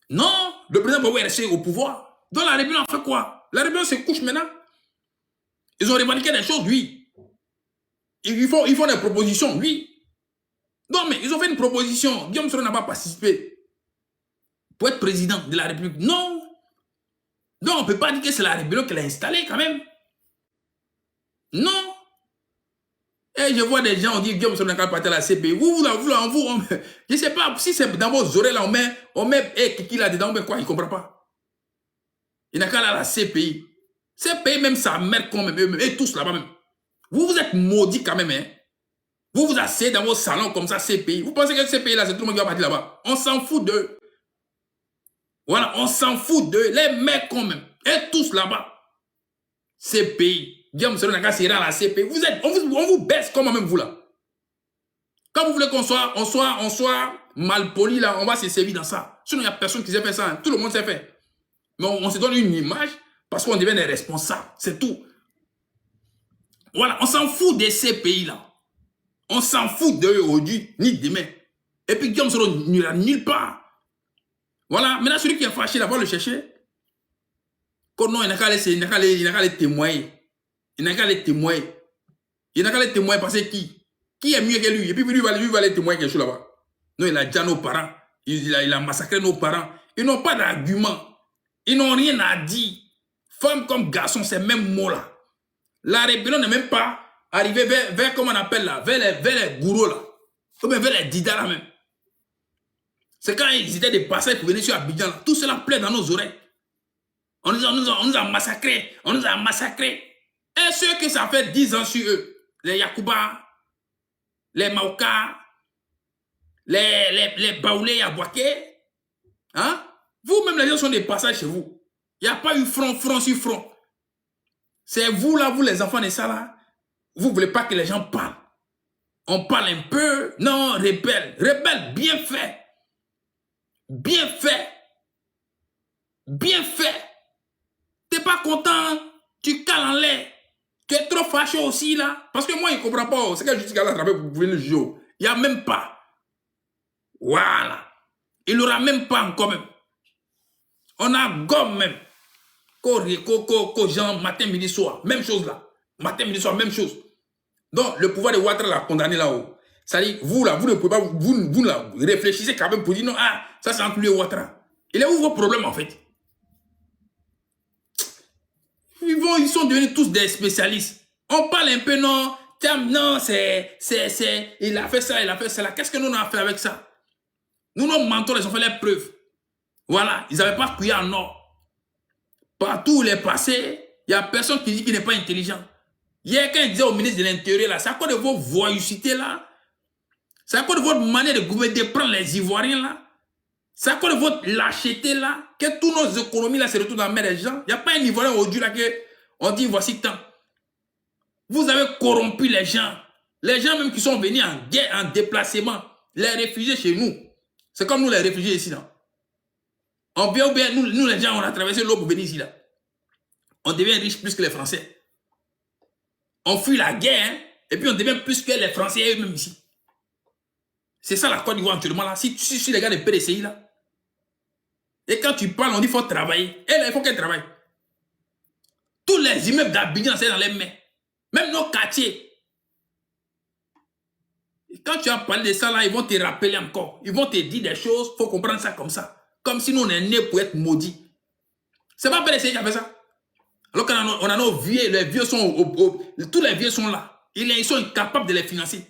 Non, le président Gbagbo est resté au pouvoir. Donc la rébellion a fait quoi? La rébellion se couche maintenant. Ils ont revendiqué des choses, oui. Ils font des propositions, oui. Non, mais ils ont fait une proposition. Guillaume Soro n'a pas participé pour être président de la République. Non. Donc, on ne peut pas dire que c'est la rébellion qui l'a installé quand même. Non. Et je vois des gens, on dit Guillaume Soro n'a pas parti à la CPI. Je ne sais pas si c'est dans vos oreilles là, on met Kiki là dedans, mais quoi, il ne comprend pas. Il n'a qu'à aller à la CPI. CPI, même sa mère, quand même, et tous là-bas même. Vous êtes maudits quand même, hein. Vous vous asseyez dans vos salons comme ça, CPI. Vous pensez que CPI là, c'est tout le monde qui va partir là-bas. On s'en fout d'eux. Voilà, on s'en fout d'eux. Les mecs quand même. Et tous là-bas. CPI. Guillaume Soro n'a qu'à s'y rendre à la CPI. On vous baisse comme même vous là. Quand vous voulez qu'on soit mal poli là, on va se servir dans ça. Sinon, il n'y a personne qui sait faire ça. Hein. Tout le monde sait faire. Mais on se donne une image parce qu'on devient des responsables. C'est tout. Voilà, on s'en fout de ces pays-là. On s'en fout d'eux aujourd'hui, ni demain. Et puis Guillaume Soro n'ira nulle part. Voilà, maintenant celui qui est fâché là, va le chercher. Quand non, il n'a qu'à les témoigner. Il n'a qu'à les témoigner. Il n'a qu'à les témoigner parce que qui est mieux que lui? Et puis lui va aller témoigner quelque chose là-bas. Non, il a déjà nos parents. Il a massacré nos parents. Ils n'ont pas d'argument. Ils n'ont rien à dire. Femme comme garçon, c'est même mot là. La rébellion n'est même pas arrivée vers comment on appelle là, vers les gourous là, ou bien vers les didas là même. C'est quand ils étaient des passages pour venir sur Abidjan là, tout cela plaît dans nos oreilles. On nous a massacrés, on nous a massacrés. Et ceux que ça fait 10 ans sur eux, les Yakuba, les Maoka, les Baoulé Yabouaké, hein? Vous-même les gens sont des passages chez vous. Il n'y a pas eu front sur front. C'est vous là, vous les enfants de ça là. Vous ne voulez pas que les gens parlent. On parle un peu. Non, rebelle. Rebelle, bien fait. Bien fait. Bien fait. Tu n'es pas content. Tu cales en l'air. Tu es trop fâché aussi là. Parce que moi, je ne comprends pas. C'est que je dis qu'à la travers, vous pouvez le jouer. Il n'y a même pas. Voilà. Il n'aura même pas encore même. On a gomme même. Jean, matin, midi, soir. Même chose là. Matin, midi, soir, même chose. Donc, le pouvoir de Ouattara l'a condamné là-haut. C'est-à-dire, vous là, vous ne pouvez pas, vous là, réfléchissez quand même pour dire non, ah, ça c'est entre lui et Ouattara. Il est où vos problèmes en fait? Ils sont devenus tous des spécialistes. On parle un peu, non, non, il a fait ça, il a fait ça. Qu'est-ce que nous on a fait avec ça? Nous, nos mentors, ils ont fait les preuves. Voilà, ils n'avaient pas cuillère en or. Partout où il est passé, il n'y a personne qui dit qu'il n'est pas intelligent. Hier, quand il disait au ministre de l'Intérieur, là, c'est à cause de vos voyousités, là. C'est à cause de votre manière de gouverner, de prendre les Ivoiriens, là. C'est à cause de votre lâcheté, là, que toutes nos économies, là, se retrouvent dans la main des gens. Il n'y a pas un Ivoirien aujourd'hui, là, qu'on dit, voici tant. Vous avez corrompu les gens. Les gens même qui sont venus en guerre, en déplacement. Les réfugiés chez nous. C'est comme nous, les réfugiés ici, là. On vient ou bien, nous, les gens, on a traversé l'eau pour venir ici, là. On devient riche plus que les Français. On fuit la guerre, hein, et puis on devient plus que les Français eux-mêmes ici. C'est ça la Côte d'Ivoire actuellement là. Si tu suis les gars de PDCI là, et quand tu parles, on dit qu'il faut travailler. Et là, il faut qu'elle travaille. Tous les immeubles d'Abidjan, c'est dans les mains. Même nos quartiers. Et quand tu as parlé de ça là, ils vont te rappeler encore. Ils vont te dire des choses, il faut comprendre ça comme ça. Comme si nous on est nés pour être maudits. C'est pas PDCI qui a fait ça. Alors qu'on a nos vieux, les vieux sont tous les vieux sont là. Ils sont incapables de les financer.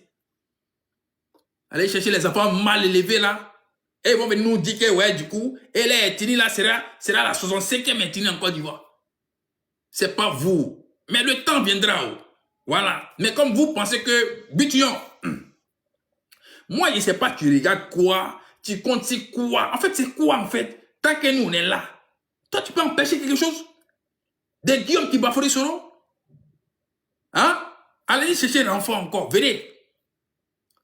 Allez chercher les enfants mal élevés là. Et ils vont venir nous dire que ouais, du coup, et les ethnies là sera la 65e ethnie en Côte d'Ivoire. C'est pas vous. Mais le temps viendra. Voilà. Mais comme vous pensez que, Bitillon, moi je ne sais pas, tu regardes quoi, tu comptes c'est quoi. En fait, c'est quoi en fait? Tant que nous on est là, toi tu peux empêcher quelque chose? Des Guillaume qui bafouent Soro? Hein? Allez chercher l'enfant encore, venez.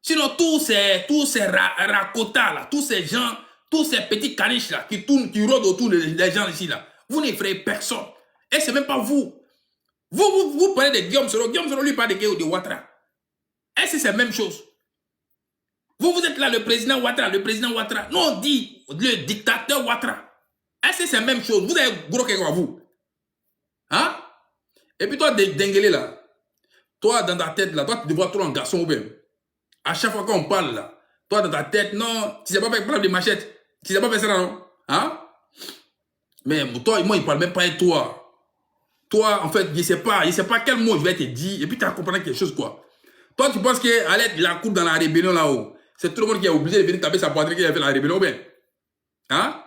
Sinon, tous ces racotas là, tous ces gens, tous ces petits caniches là, qui tournent, qui rôdent autour des gens ici là, vous n'effrayez personne. Et c'est même pas vous. Vous parlez de Guillaume Soro. Guillaume Soro lui parle de Ouattara. Est-ce que c'est la même chose? Vous êtes là, le président Ouattara, Nous, on dit le dictateur Ouattara. Est-ce que c'est la même chose? Vous avez gros quelque chose à vous. Hein? Et puis toi, Denguele là, toi dans ta tête là, toi tu te vois trop un garçon ou même. À chaque fois qu'on parle là, toi dans ta tête, non, tu sais pas faire prendre des machettes. Tu sais pas faire ça non? Hein? Mais toi, moi, il parle même pas de toi. Toi, en fait, je sais pas quel mot je vais te dire, et puis tu as compris quelque chose quoi. Toi, tu penses qu'Alette, il a cours dans la rébellion là-haut. C'est tout le monde qui est obligé de venir taper sa poitrine qui a fait la rébellion, bien. Hein?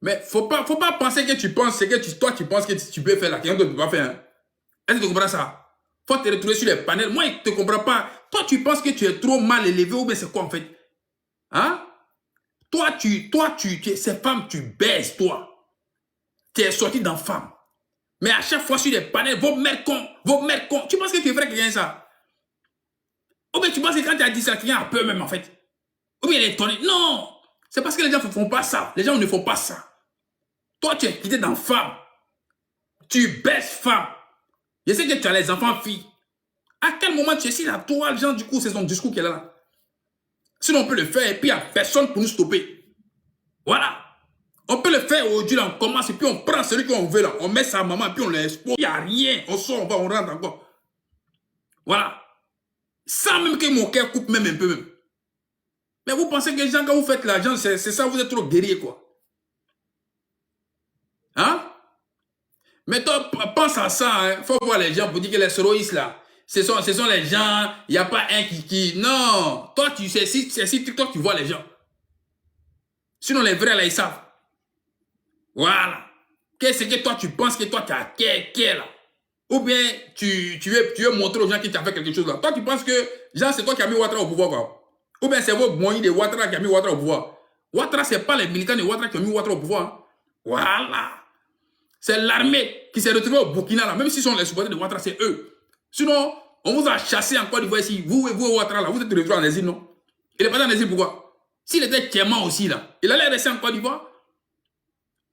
Mais faut pas penser que tu penses, c'est que toi tu penses que tu peux faire là, quelqu'un d'autre ne peut pas faire. Hein? Est-ce que tu comprends ça? Faut te retrouver sur les panels. Moi, je ne te comprends pas. Toi, tu penses que tu es trop mal élevé ou bien c'est quoi en fait? Hein? Toi, ces femmes, tu baises, toi. Tu es sorti dans femme. Mais à chaque fois sur les panels, vos mères cons. Tu penses que tu es vrai quelqu'un ça? Ou bien tu penses que quand tu as dit ça, quelqu'un a peur même en fait? Ou bien il est étonné? Non! C'est parce que les gens ne font pas ça. Les gens ne font pas ça. Toi, tu es quitté dans femme. Tu baises femme. Je sais que tu as les enfants filles. À quel moment tu es si la toile, genre, du coup, c'est son discours qu'elle a là. Sinon, on peut le faire et puis il n'y a personne pour nous stopper. Voilà. On peut le faire aujourd'hui, là, on commence et puis on prend celui qu'on veut là. On met sa maman et puis on l'expose. Il n'y a rien. On sort, on va, on rentre encore. Voilà. Sans même que mon cœur coupe même un peu même. Mais vous pensez que les gens, quand vous faites l'argent, c'est ça, vous êtes trop guerrier, quoi. Hein? Mais toi, pense à ça, hein. Faut voir les gens pour dire que les soroïstes là, ce sont les gens, il n'y a pas un qui... Non! Toi, tu sais, si TikTok, tu vois les gens. Sinon, les vrais là, ils savent. Voilà. Qu'est-ce que toi, tu penses que toi, tu as qu'est là? Ou bien, tu veux montrer aux gens que tu as fait quelque chose là. Toi, tu penses que, genre, c'est toi qui as mis Ouattara au pouvoir, quoi. Ou bien, c'est vos moyens de Ouattara qui a mis Ouattara au pouvoir. Ouattara, ce n'est pas les militants de Ouattara qui ont mis Ouattara au pouvoir. Hein. Voilà. C'est l'armée qui s'est retrouvée au Burkina, là. Même s'ils sont les supporters de Ouattara, c'est eux. Sinon, on vous a chassé en Côte d'Ivoire ici. Vous et Ouattara, là, vous êtes retrouvés en exil, non? Il n'est pas en exil, pourquoi? S'il était tellement aussi, là, il allait rester en Côte d'Ivoire.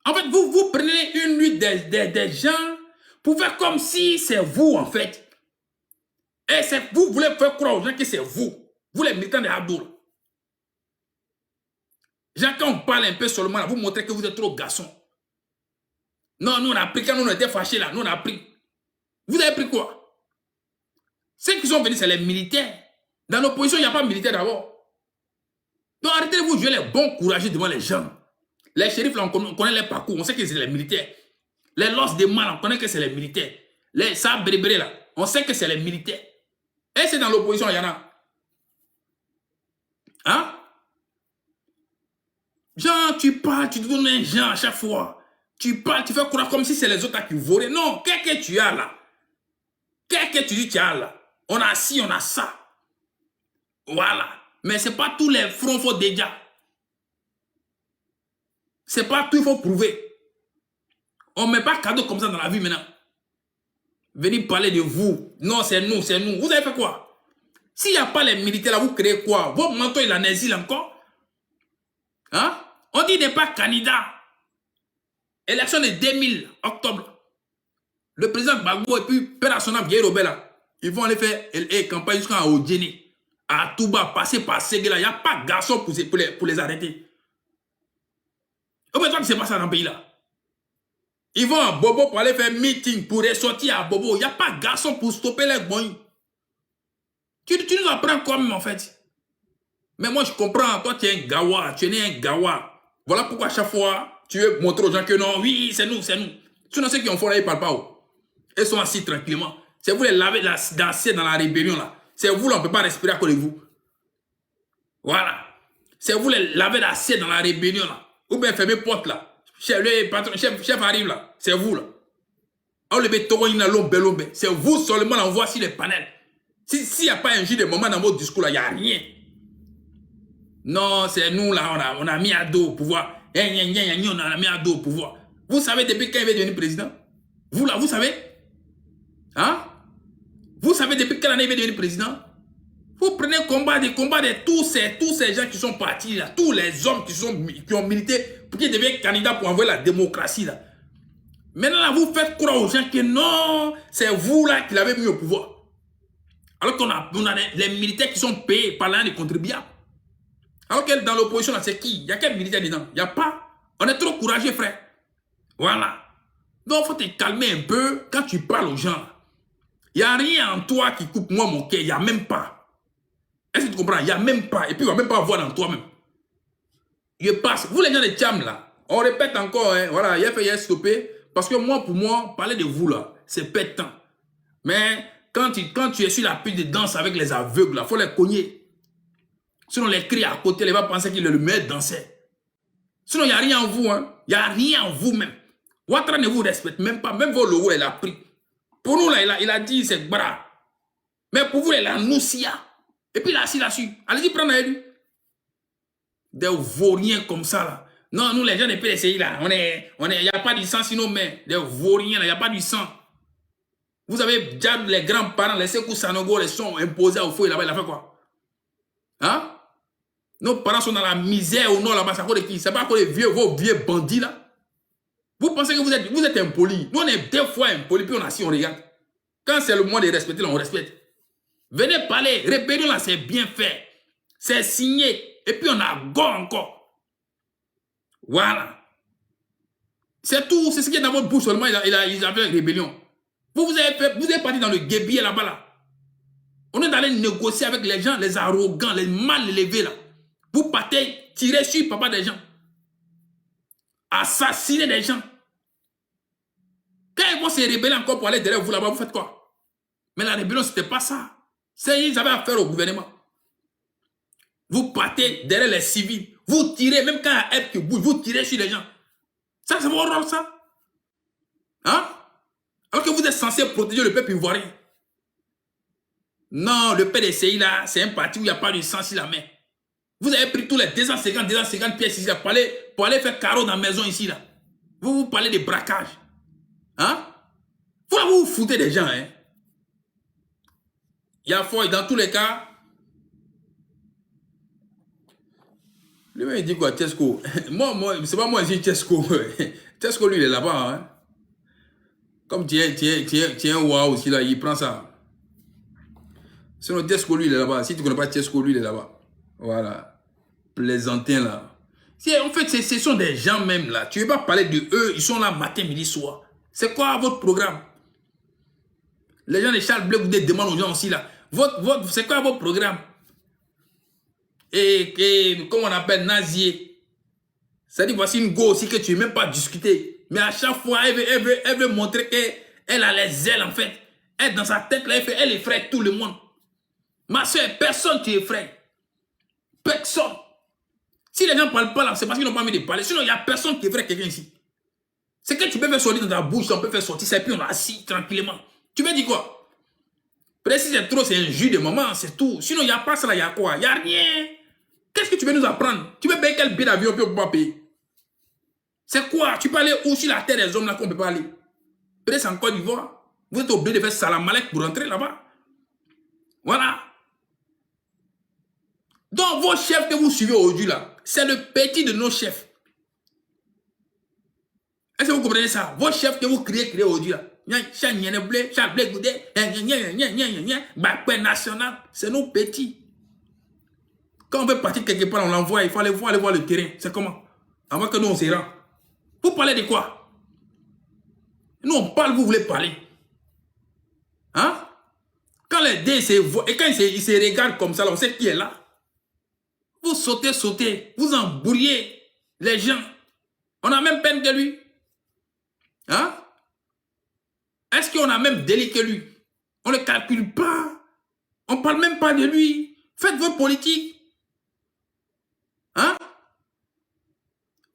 En fait, vous prenez une lutte des gens pour faire comme si c'est vous, en fait. Et vous voulez faire croire aux gens que c'est vous. Vous, les militants de Abdoul. Genre, quand on parle un peu seulement, là, vous montrez que vous êtes trop garçon. Non, nous, on a pris, quand nous, on était fâchés, là, nous, on a pris. Vous avez pris quoi? Ceux qui sont venus, c'est les militaires. Dans l'opposition, il n'y a pas de militaires d'abord. Donc, arrêtez de vous jouer les bons courageux devant les gens. Les shérifs, là, on connaît les parcours, on sait que c'est les militaires. Les losses de mal, on connaît que c'est les militaires. Les sabrés, là, on sait que c'est les militaires. Et c'est dans l'opposition, il y en a. Hein? Jean, tu parles, tu te donnes un Jean à chaque fois. Tu parles, tu fais croire comme si c'est les autres qui volaient. Non, qu'est-ce que tu as là? Qu'est-ce que tu dis que tu as là? On a ci, on a ça. Voilà. Mais ce n'est pas tous les fronts qu'il faut déjà. Ce n'est pas tout, il faut prouver. On ne met pas cadeau comme ça dans la vie maintenant. Venez parler de vous. Non, c'est nous, c'est nous. Vous avez fait quoi? S'il n'y a pas les militaires là, vous créez quoi? Votre menton, il en exil encore? Hein? On dit qu'il n'est pas candidat. Élection de 2000, octobre. Le président Gbagbo et puis Père Assona Vieille Robert là, ils vont aller faire campagne jusqu'à Odjene, à Touba, passer par Séguéla. Il n'y a pas de garçon pour les arrêter. Au moins, que c'est pas ça dans le pays là. Ils vont à Bobo pour aller faire meeting, pour ressortir à Bobo. Il n'y a pas de garçon pour stopper les boys. Tu nous apprends quoi même en fait? Mais moi je comprends, toi tu es un gawa, tu es né un gawa. Voilà pourquoi à chaque fois, tu veux montrer aux gens que non, oui, c'est nous, c'est nous. Sinon ceux qui ont fait là, ils ne parlent pas. Ils sont assis tranquillement. C'est vous les laver danser dans la rébellion là. C'est vous là, on ne peut pas respirer à côté de vous. Voilà. C'est vous les laver d'assiette dans la rébellion là. Ou bien fermer porte là. Chef arrive là. C'est vous là. C'est vous seulement là, on voit si les panels. S'il n'y a pas un jeu de moment dans votre discours là, il n'y a rien. Non, c'est nous là, on a mis à dos au pouvoir. On a mis à dos au pouvoir. Vous savez depuis quand il est devenu président? Vous là, vous savez? Hein? Vous savez depuis quelle année il est devenu président? Vous prenez le combat de tous ces gens qui sont partis là, tous les hommes qui ont milité pour qu'ils deviennent candidats pour envoyer la démocratie là. Maintenant là, vous faites croire aux gens que non, c'est vous là qui l'avez mis au pouvoir. Alors qu'on a les militaires qui sont payés par l'un des contribuables. Alors que dans l'opposition là, c'est qui? Il y a quel militaire dedans? Il n'y a pas. On est trop courageux, frère. Voilà. Donc, il faut te calmer un peu quand tu parles aux gens. Il n'y a rien en toi qui coupe moi mon cœur. Il n'y a même pas. Est-ce que tu comprends? Il n'y a même pas. Et puis, on ne va même pas voir dans toi-même. Je passe. Vous, les gens de Tcham, là, on répète encore. Hein, voilà, il a fait stoppé. Parce que moi, pour moi, parler de vous, là, c'est pétant. Mais quand tu es sur la piste de danse avec les aveugles, il faut les cogner. Sinon, les cris à côté, les va penser qu'il est le meilleur danseur. Sinon, il n'y a rien en vous. Hein. Il n'y a rien en vous-même. Ouattara ne vous respecte même pas. Même vos logos, il a pris. Pour nous, là, il a dit c'est bras. Mais pour vous, il a Noussia. Et puis, il a assis là-dessus. Allez-y, prendre lui. Des vauriens comme ça, là. Non, nous, les gens de PDCI, là, il n'y a pas du sang sinon, mais des vauriens, là, il n'y a pas du sang. Vous avez déjà les grands-parents, les Sekou Sanogo, les sont imposés au feu là-bas, il a fait quoi? Hein? Nos parents sont dans la misère au nord là-bas, c'est à cause de qui? C'est pas à cause de vos vieux bandits là? Vous pensez que vous êtes impolis? Nous on est des fois impolis, puis on assis, on regarde. Quand c'est le moment de respecter, là, on respecte. Venez parler, rébellion là, c'est bien fait. C'est signé. Et puis on a go encore. Voilà. C'est tout, c'est ce qui est dans votre bouche seulement, il a fait rébellion. Vous êtes parti dans le guébier là-bas là. On est allé négocier avec les gens, les arrogants, les mal élevés là. Vous partez tirer sur papa des gens. Assassiner des gens. Quand ils vont se rébeller encore pour aller derrière vous là-bas, vous faites quoi? Mais la rébellion, ce n'était pas ça. Ils avaient affaire au gouvernement. Vous partez derrière les civils. Vous tirez, même quand il y a aide qui bouge, vous tirez sur les gens. Ça, c'est votre rôle, ça? Hein? Alors que vous êtes censé protéger le peuple ivoirien. Non, le PDCI là, c'est un parti où il n'y a pas de sang sur la main. Vous avez pris tous les 250 pièces ici là, pour aller faire carreau dans la maison ici là. Vous parlez de braquage. Hein? Vous là, vous foutez des gens, hein? Il y a foi, dans tous les cas. Lui-même, il dit quoi, Tesco? moi, c'est pas moi, je dis Tesco. Tesco, lui, il est là-bas, hein? Comme tiens, un waouh aussi, là, il prend ça. Sinon, Tesco, lui, il est là-bas. Si tu ne connais pas Tesco, lui, il est là-bas. Voilà. Plaisantin, là. En fait, ce sont des gens même, là. Tu ne veux pas parler de eux. Ils sont là matin, midi, soir. C'est quoi votre programme? Les gens de Charles Blé, vous demandent aux gens aussi, là. C'est quoi votre programme? Et comment on appelle, Nazier. C'est-à-dire, voici une go aussi que tu ne veux même pas discuter. Mais à chaque fois, elle veut montrer qu'elle a les ailes, en fait. Elle, dans sa tête, là, elle effraie tout le monde. Ma soeur, personne qui effraie. Personne. Si les gens ne parlent pas là, c'est parce qu'ils n'ont pas envie de parler. Sinon, il n'y a personne qui effraie quelqu'un ici. C'est que tu peux faire sortir dans ta bouche, on peut faire sortir ça, et puis on est assis tranquillement. Tu veux dire quoi? Peut-être si c'est trop, c'est un jus de maman, c'est tout. Sinon, il n'y a pas ça là, il y a quoi? Il n'y a rien. Qu'est-ce que tu veux nous apprendre? Tu veux payer quel billet d'avion puis on ne peut pas payer? C'est quoi? Tu peux aller où sur la terre des hommes là qu'on ne peut pas aller? Peut-être c'est en Côte d'Ivoire. Vous êtes obligé de faire salam alek pour rentrer là-bas. Voilà. Donc, vos chefs que vous suivez aujourd'hui là, c'est le petit de nos chefs. Est-ce que vous comprenez ça? Vos chefs que vous créez aujourd'hui là. National, c'est nos petits. Quand on veut partir quelque part, on l'envoie, il faut aller voir le terrain. C'est comment? Avant que nous on se rend. Vous parlez de quoi? Nous on parle, vous voulez parler. Hein? Quand les dés et quand ils se regardent comme ça, là, on sait qui est là. Vous sautez, vous embrouillez les gens. On a même peine que lui. Hein? Est-ce qu'on a même délit que lui? On ne le calcule pas. On ne parle même pas de lui. Faites votre politique. Hein?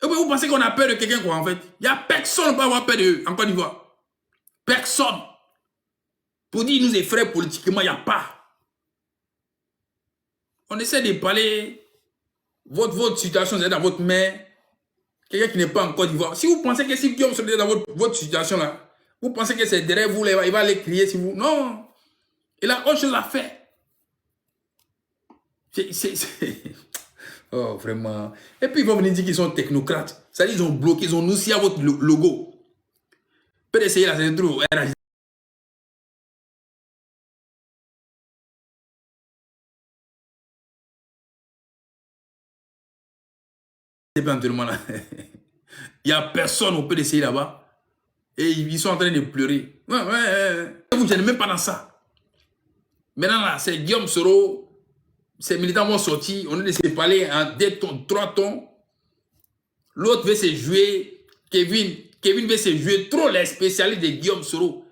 Et vous pensez qu'on a peur de quelqu'un quoi en fait? Il n'y a personne qui peut avoir peur d'eux en Côte d'Ivoire. Personne. Pour dire qu'ils nous effraient politiquement, il n'y a pas. On essaie de parler. Votre situation est dans votre main. Quelqu'un qui n'est pas en Côte d'Ivoire. Si vous pensez que si Guillaume se met dans votre situation là, vous pensez que c'est derrière vous, il va aller crier si vous... Non. Il a autre chose à faire. Oh, vraiment. Et puis, ils vont venir dire qu'ils sont technocrates. C'est-à-dire qu'ils ont bloqué, ils ont noussi à votre logo. Peut-être essayer là, c'est trop. Il n'y a personne au PDCI là-bas. Et ils sont en train de pleurer. Vous n'êtes même pas dans ça. Maintenant, là, c'est Guillaume Soro. Ces militants vont sortir. On est de parler en 2 tons, 3 tons. L'autre veut se jouer. Kevin veut se jouer trop les spécialistes de Guillaume Soro.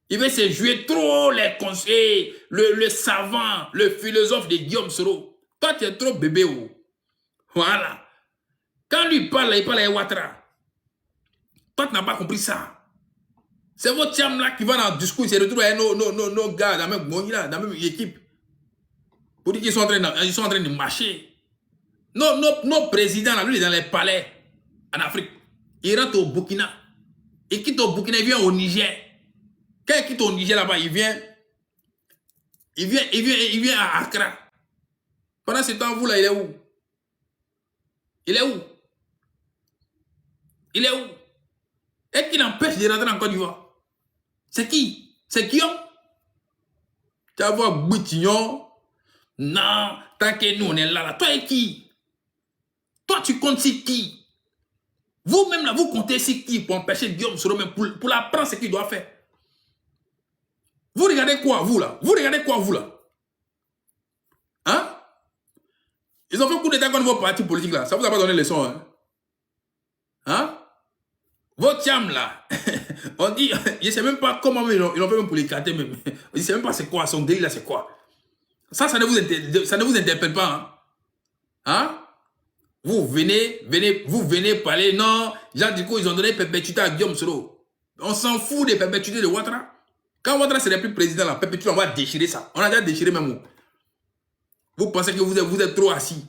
Il veut se jouer trop les conseillers, le savant, le philosophe de Guillaume Soro. Toi, tu es trop bébé. Oh. Voilà. Quand lui parle, il parle à Ouattara. Toi, tu n'as pas compris ça. C'est votre cham là qui va dans le discours, il se retrouve avec nos gars dans la même équipe. Pour dire qu'ils sont en train de marcher. Nos présidents, là, lui, il est dans les palais en Afrique. Il rentre au Burkina. Il quitte au Burkina, il vient au Niger. Quand il quitte au Niger là-bas, il vient à Accra. Pendant ce temps, vous là, il est où? Il est où? Il est où? Et qui l'empêche de rentrer en Côte d'Ivoire? C'est qui? C'est Guillaume? Tu vas voir Boutillon. Non, tant que nous on est là. Toi et qui? Toi tu comptes sur qui? Vous-même là, vous comptez sur qui pour empêcher Guillaume Soro même pour l'apprendre ce qu'il doit faire? Vous regardez quoi vous là? Vous regardez quoi vous là? Hein? Ils ont fait coup d'état contre vos partis politiques là. Ça vous a pas donné leçon hein? Hein? Votre cham là, on dit, je ne sais même pas comment ils l'ont fait même pour l'écarter même. Je ne sais même pas c'est quoi, son délit là c'est quoi. Ça ne vous interpelle pas. Hein? Hein? Vous venez parler, non, Jean du coup ils ont donné perpétuité à Guillaume Soro. On s'en fout des perpétuités de Ouattara. Quand Ouattara serait plus président, la perpétuité, on va déchirer ça. On a déjà déchiré même où. Vous pensez que vous êtes trop assis.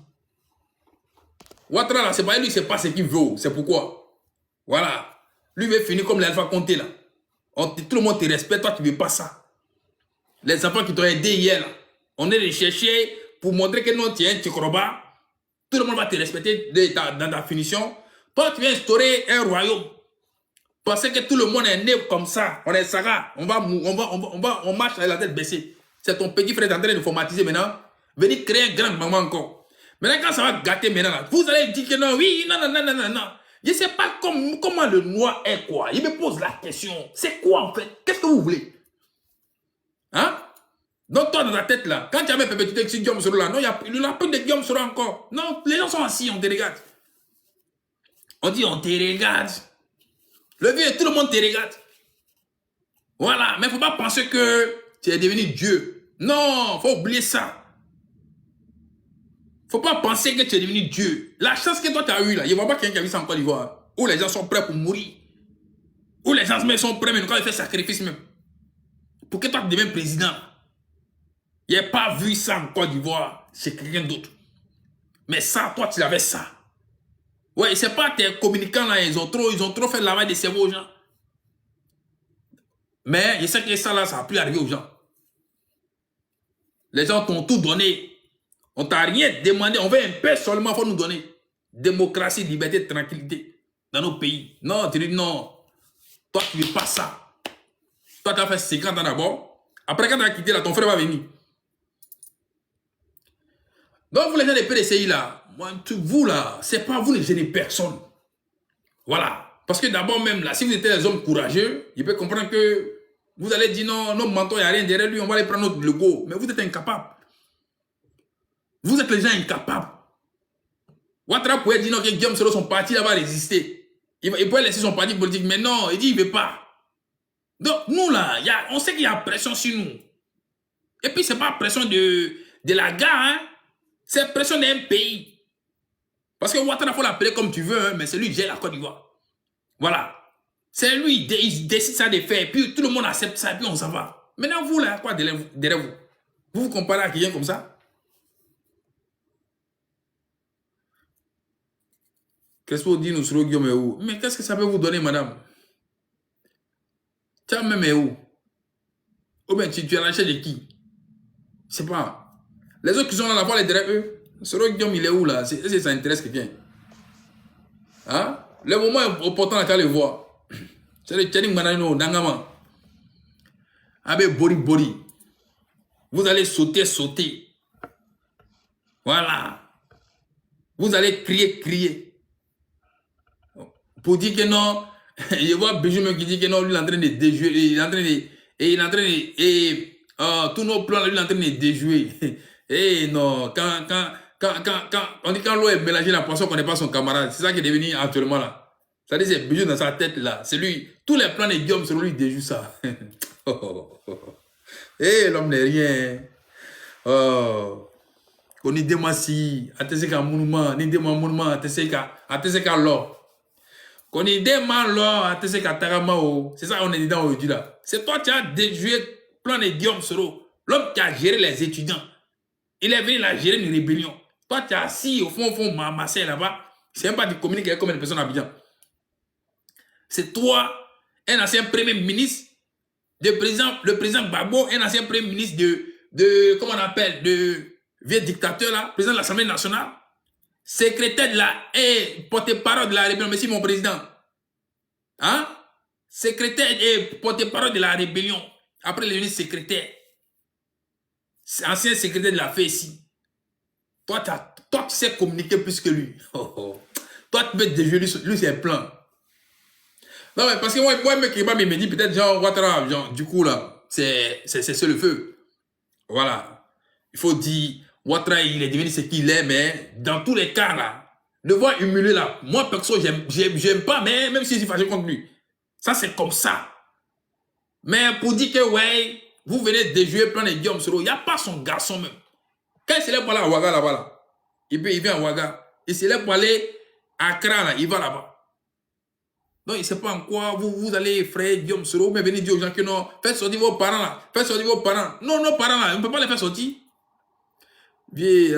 Ouattara là, c'est pas lui, c'est pas ce qu'il veut. C'est pourquoi. Voilà. Lui veut finir comme l'Alpha Conté là. Tout le monde te respecte, toi tu ne veux pas ça. Les enfants qui t'ont aidé hier, là, on est les chercher pour montrer que non, tu es un Tchekoroba. Tout le monde va te respecter dans ta finition. Toi, tu viens instaurer un royaume. Parce que tout le monde est né comme ça. On est Sarah. On marche avec la tête baissée. C'est ton petit frère en train de formatiser maintenant. Venir créer un grand maman encore. Maintenant, quand ça va gâter maintenant, là, vous allez dire que non, oui, non, non, non, non, non, non. Je ne sais pas comment le noir est quoi. Il me pose la question. C'est quoi en fait? Qu'est-ce que vous voulez? Hein? Donc toi dans ta tête là, quand tu avais perpétuité sur Guillaume Soro là, non, il n'y a plus de Guillaume Soro encore. Non, les gens sont assis, on te regarde. On dit on te regarde. Le vieux, tout le monde te regarde. Voilà, mais il ne faut pas penser que tu es devenu Dieu. Non, il faut oublier ça. Il ne faut pas penser que tu es devenu Dieu. La chance que toi tu as eue là, il ne voit pas quelqu'un qui a vu ça en Côte d'Ivoire, où les gens sont prêts pour mourir. Où les gens même sont prêts même quand ils font sacrifice même. Pour que toi tu deviennes président. Il n'a pas vu ça en Côte d'Ivoire chez quelqu'un d'autre. Mais ça, toi, tu l'avais ça. Ouais, c'est pas tes communicants là, ils ont trop fait le lavage de cerveau aux gens. Mais je sais que ça là, ça n'a plus arrivé aux gens. Les gens t'ont tout donné. On t'a rien demandé. On veut un peu seulement, il faut nous donner. Démocratie, liberté, tranquillité dans nos pays. Non, tu dis non. Toi, tu ne veux pas ça. Toi, tu as fait 50 ans d'abord. Après, quand tu as quitté là, ton frère va venir. Donc, vous les gens des PDCI là, vous là, c'est pas vous les gênez personne. Voilà. Parce que d'abord même là, si vous étiez des hommes courageux, il peut comprendre que vous allez dire non, nos mentons, il n'y a rien derrière lui, on va aller prendre notre logo. Mais vous êtes incapables. Vous êtes les gens incapables. Ouattara pouvait dire non, que Guillaume Soro, son parti là va résister. Il pouvait laisser son parti politique, mais non, il dit il ne veut pas. Donc nous là, on sait qu'il y a pression sur nous. Et puis ce n'est pas pression de la gare, hein. C'est pression d'un pays. Parce que Ouattara, il faut l'appeler comme tu veux, hein, mais c'est lui qui gère la Côte d'Ivoire. Voilà. C'est lui, il décide ça de faire, puis tout le monde accepte ça, et puis on s'en va. Maintenant, vous, là, quoi derrière vous? Vous comparez à quelqu'un comme ça? Qu'est-ce que vous dites, nous serons Guillaume et où? Mais qu'est-ce que ça peut vous donner, madame? Tu as même et où? Ou bien tu es à la recherche de qui? Je sais pas. Les autres qui sont là, la voix, les derrière eux. Seront Guillaume, il est où, là? Est-ce que ça intéresse quelqu'un? Hein? Le moment opportun, là, tu le voir. C'est le Tchading Manano, Dangama. Abe Bori. Vous allez sauter. Voilà. Vous allez crier. Pour dire que non, je vois Bijou qui dit que non, lui il est en train de déjouer. Il est en train de. Tous nos plans, lui il est en train de déjouer. Et non, on dit quand l'eau est mélangée, la poisson ne connaît pas son camarade. C'est ça qui est devenu actuellement là. Ça dit, c'est Bijou dans sa tête là. C'est lui. Tous les plans de Guillaume, sur lui, il déjoue ça. Eh, l'homme n'est rien. Oh. On y demasi, ateseka monument, ni dema monument, ateseka l'or. Qu'on y demande l'or, ateseka tagamao. C'est ça on est dit dans aujourd'hui là. C'est toi qui as déjoué plein de Guillaume Soro. L'homme qui a géré les étudiants. Il est venu là gérer une rébellion. Toi tu es assis au fond, Marseille là-bas. C'est même pas de communiquer avec combien de personnes à Abidjan. C'est toi, un ancien premier ministre, le président Gbagbo, un ancien premier ministre de comment on appelle, de vieux dictateur là, président de l'Assemblée nationale, secrétaire de la porte-parole de la rébellion, merci mon président. Hein? Secrétaire et porte-parole de la rébellion. Après le ministre secrétaire. Ancien secrétaire de la FESI. Toi, tu sais communiquer plus que lui. Toi, tu peux te déjouer, lui c'est un plan. Non, mais parce que moi, il me dit peut-être genre, Ouattara, genre, du coup là, c'est le feu. Voilà. Il faut dire, Ouattara, il est devenu ce qu'il est, mais dans tous les cas, là, le voir humilier là, moi, perso, j'aime pas, mais même si je suis fâché contre lui. Ça, c'est comme ça. Mais pour dire que, ouais, vous venez déjouer plein de Guillaume Soro, il n'y a pas son garçon même. Quand il se lève pour aller à Ouaga là-bas, là, il vient à Ouaga. Il se lève pour aller à Accra, là, il va là-bas. Donc, il ne sait pas en quoi vous allez effrayer Guillaume Soro, mais venez dire aux gens que non, faites sortir vos parents là, faites sortir vos parents. Non, nos parents là, on ne peut pas les faire sortir. Vieux,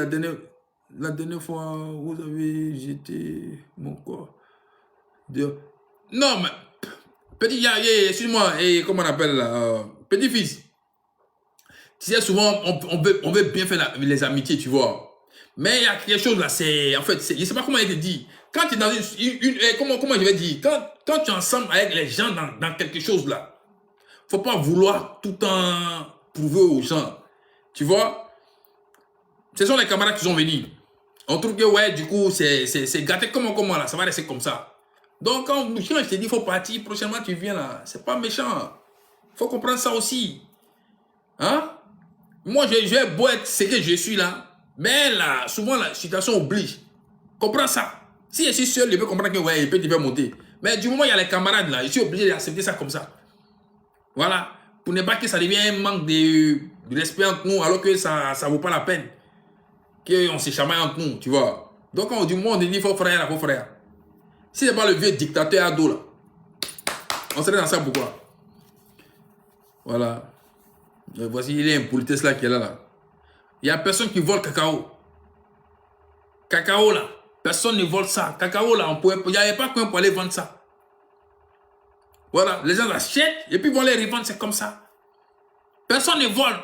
la dernière fois, vous avez jeté mon corps. Non, mais Petit, excuse-moi, et comment on appelle là, petit-fils. Tu sais, souvent, on veut bien faire les amitiés, tu vois. Mais il y a quelque chose là, c'est, en fait, je ne sais pas comment il te dit. Quand tu es dans comment je vais dire, quand tu es ensemble avec les gens dans quelque chose là, faut pas vouloir tout le temps prouver aux gens. Tu vois, ce sont les camarades qui sont venus. On trouve que, ouais, du coup, c'est gâté comment là, ça va rester comme ça. Donc, quand je te dis, il faut partir, prochainement tu viens là, c'est pas méchant. Il faut comprendre ça aussi. Hein? Moi, je vais beau être ce que je suis là, mais là, souvent la situation oblige. Comprends ça. Si je suis seul, je peux comprendre que ouais, il peut te faire monter. Mais du moment où il y a les camarades là, je suis obligé d'accepter ça comme ça. Voilà. Pour ne pas que ça devienne un manque de respect entre nous, alors que ça ne vaut pas la peine. Qu'on se chamaille entre nous, tu vois. Donc, du moment où on dit faut frère, là, faut frère. Si ce n'est pas le vieux dictateur à dos là, on serait dans ça pourquoi? Voilà. Voici, il y a un politesse là qui est là. Il n'y a personne qui vole cacao. Cacao là, personne ne vole ça. Cacao là, il n'y avait pas qu'un pour aller vendre ça. Voilà, les gens l'achètent et puis vont les revendre, c'est comme ça. Personne ne vole.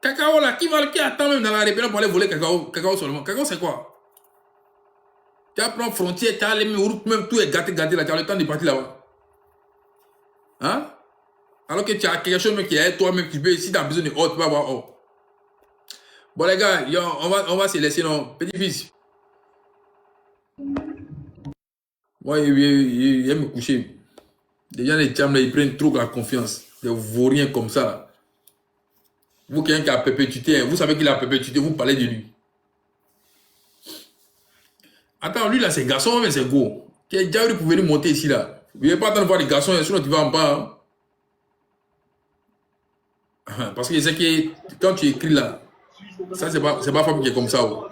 Cacao là, qui attend même dans la rébellion pour aller voler cacao seulement? Cacao c'est quoi? Tu apprends frontière, tu as les routes, même tout est gâté là, tu as le temps de partir là-bas. Hein? Alors que tu as quelque chose qui est toi-même qui peut, si tu as besoin de oh, tu vas avoir oh. Bon les gars, on va se laisser, non? Petit-fils. Moi, il aime me coucher. Les gens, les jams, ils prennent trop la confiance. Des vauriens comme ça. Vous, quelqu'un qui a perpétuité, vous savez qu'il a perpétuité, vous parlez de lui. Attends, lui là, c'est garçon, mais c'est go. Tu es déjà pour venir monter ici là. Vous n'avez pas attendre de voir les garçons, sinon tu vas en bas. Hein? Parce que je sais que quand tu écris là, ça c'est pas femme qui est comme ça. Oh.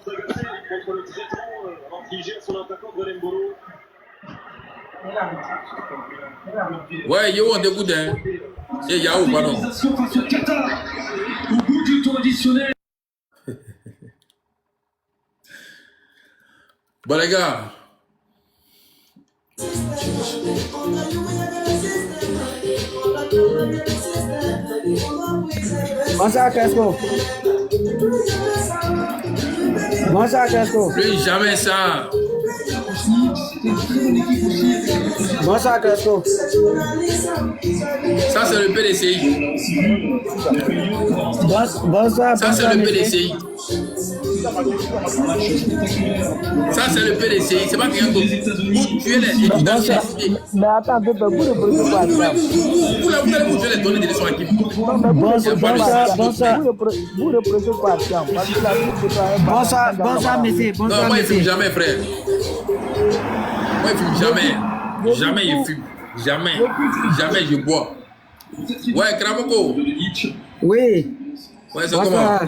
Ouais, yo, on dégoûte, hein. Et Yao, pardon. Bon, les gars. Bonsoir, Casco. Bonsoir, Casco. Plus jamais ça. Bonsoir, Casco. Ça, c'est le PDCI. Bonsoir. Ça, c'est le PDCI. Ça, c'est le PDCI. C'est pas quelqu'un d'autre. Vous tuez les étudiants. Mais attends, vous ne prenez pas ça. Vous allez vous tuer les données de l'élection équipe. Bonsoir. Vous ne prenez pas ça. Bonsoir, monsieur. Non, moi, il ne fume jamais, frère. Moi, il ne fume jamais. Jamais, il fume. Jamais, je bois. Ouais, Kramoko. Oui. Ouais, c'est comment?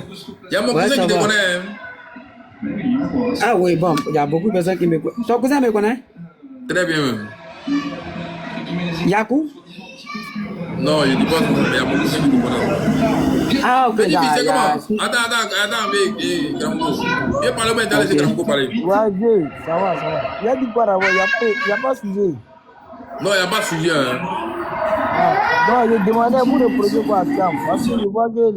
Il y a mon cousin qui te connaît. Ah oui, bon, il y a beaucoup de personnes qui me connaissent. Ton cousin me connaît? Très bien même. Yakou? Non, je ne dis pas que il y a mon cousin qui te connaît. Ah, ok. C'est comment? Attends, mais Kramoko. Viens parler au maintenant, laissez Kramoko parler. Ouais, ça va. Il y a dit quoi d'abord? Il n'y a pas de sujet. Non, il n'y a pas de sujet. Hein. Non, je demandais vous ne prenez pas à Tiam. Parce que je vois que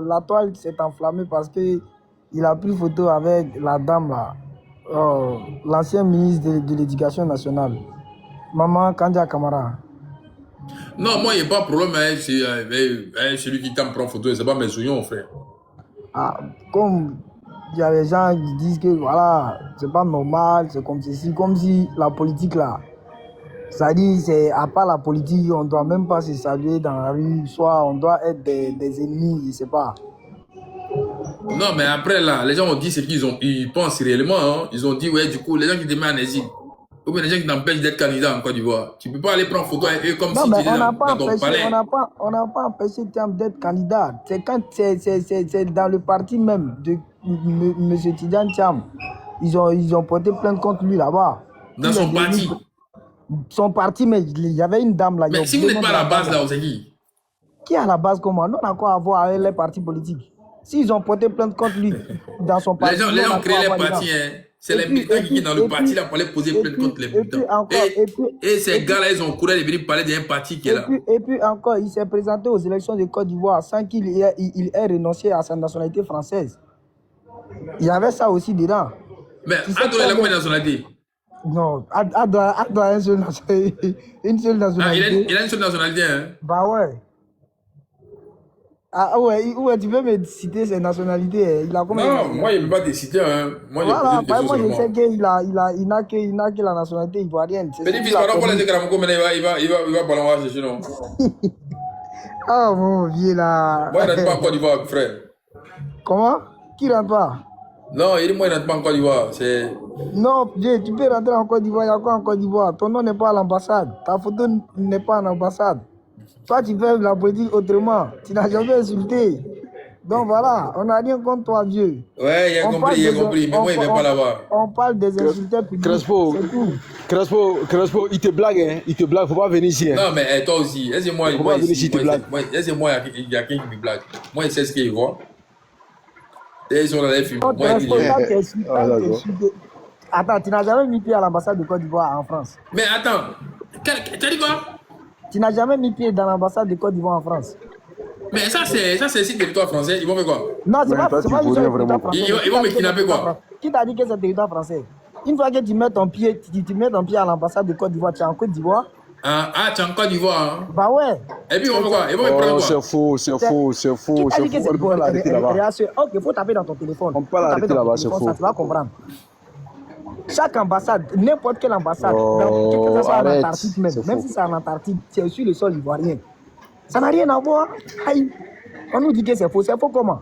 la toile s'est enflammée parce qu'il a pris photo avec la dame là, l'ancien ministre de l'Éducation nationale, Maman Kandia Kamara. Non, moi, il n'y a pas de problème avec celui qui t'en prend photo. Ce n'est pas mes souillons, frère. Ah, comme il y a des gens qui disent que voilà, c'est pas normal, c'est comme ceci, comme si la politique là. Ça dit, c'est à part la politique, on ne doit même pas se saluer dans la rue, soit on doit être des ennemis, je ne sais pas. Non, mais après là, les gens ont dit ce qu'ils pensent réellement. Hein. Ils ont dit, ouais, du coup, les gens qui te mettent en exil, ou bien les gens qui t'empêchent d'être candidat en Côte d'Ivoire, tu ne peux pas aller prendre photo avec eux comme si tu étais dans ton palais. On n'a pas empêché d'être candidat. C'est quand c'est dans le parti même de M. Tidjane Thiam. Ils ont porté plainte contre lui là-bas. Dans son parti. Son parti, mais il y avait une dame là. Mais si vous n'êtes pas à la base là, c'est qui? Qui est à la base comment? Nous, on a quoi à voir avec les partis politiques? S'ils ont porté plainte contre lui dans son parti. Les gens ont créé les partis, hein. C'est les militants qui sont dans le parti là pour aller poser plainte contre les militants. Et ces gars-là, ils ont couru de venir parler d'un parti qui est là. Et puis encore, il s'est présenté aux élections de Côte d'Ivoire sans qu'il ait renoncé à sa nationalité française. Il y avait ça aussi dedans. Mais Ado, il a combien de nationalités? Non, Ado a une seule nationalité. Ah, il a une seule nationalité, hein? Bah ouais. Ah ouais, tu peux me citer ses nationalités. Il a combien? Non, moi, il ne peut pas te citer, hein. Moi, voilà, moi, je sais qu'il n'a que la nationalité ivoirienne. Petit-fils, pardon, pour les écrans, mais il va balancer chez nous. Oh mon vieux là. Moi, il ne rentre pas en Côte d'Ivoire, frère. Comment? Qui rentre pas? Non, il dit moi, il ne rentre pas en Côte d'Ivoire. Non, Dieu, tu peux rentrer en Côte d'Ivoire. Il y a quoi en Côte d'Ivoire? Ton nom n'est pas à l'ambassade. Ta photo n'est pas en ambassade. Toi, tu fais la politique autrement. Tu n'as jamais insulté. Donc voilà, on n'a rien contre toi, Dieu. Ouais, il a compris. Mais moi, il ne vient pas là-bas. On parle des insulteurs publics. Crespo, il te blague, hein. Il te blague, faut pas venir ici. Hein. Non, mais toi aussi. Est-ce que moi, il y a quelqu'un qui me blague? Moi, il sait ce qu'il voit. Et ils sont dans les films. Attends, tu n'as jamais mis pied à l'ambassade de Côte d'Ivoire en France? Mais attends, tu as dit quoi? Tu n'as jamais mis pied dans l'ambassade de Côte d'Ivoire en France? Mais ça, c'est le territoire français. Ils vont faire quoi? Non, c'est pas du territoire français. Ils vont me kidnapper quoi? Qui t'a dit que c'est territoire français? Une fois que tu mets ton pied, à l'ambassade de Côte d'Ivoire, tu es en Côte d'Ivoire. Ah, tu es en Côte d'Ivoire. Hein? Bah ouais. Et puis ils vont faire quoi? Ils vont me prendre quoi? C'est faux. Qui t'a dit que c'est faux? Ok, il faut taper dans ton téléphone. On peut l'arrêter là-bas, c'est faux. Ça, tu vas comprendre. Chaque ambassade, n'importe quelle ambassade, que ce soit en Antarctique même si c'est en Antarctique, c'est sur le sol ivoirien. Ça n'a rien à voir. Aïe. On nous dit que c'est faux. C'est faux comment?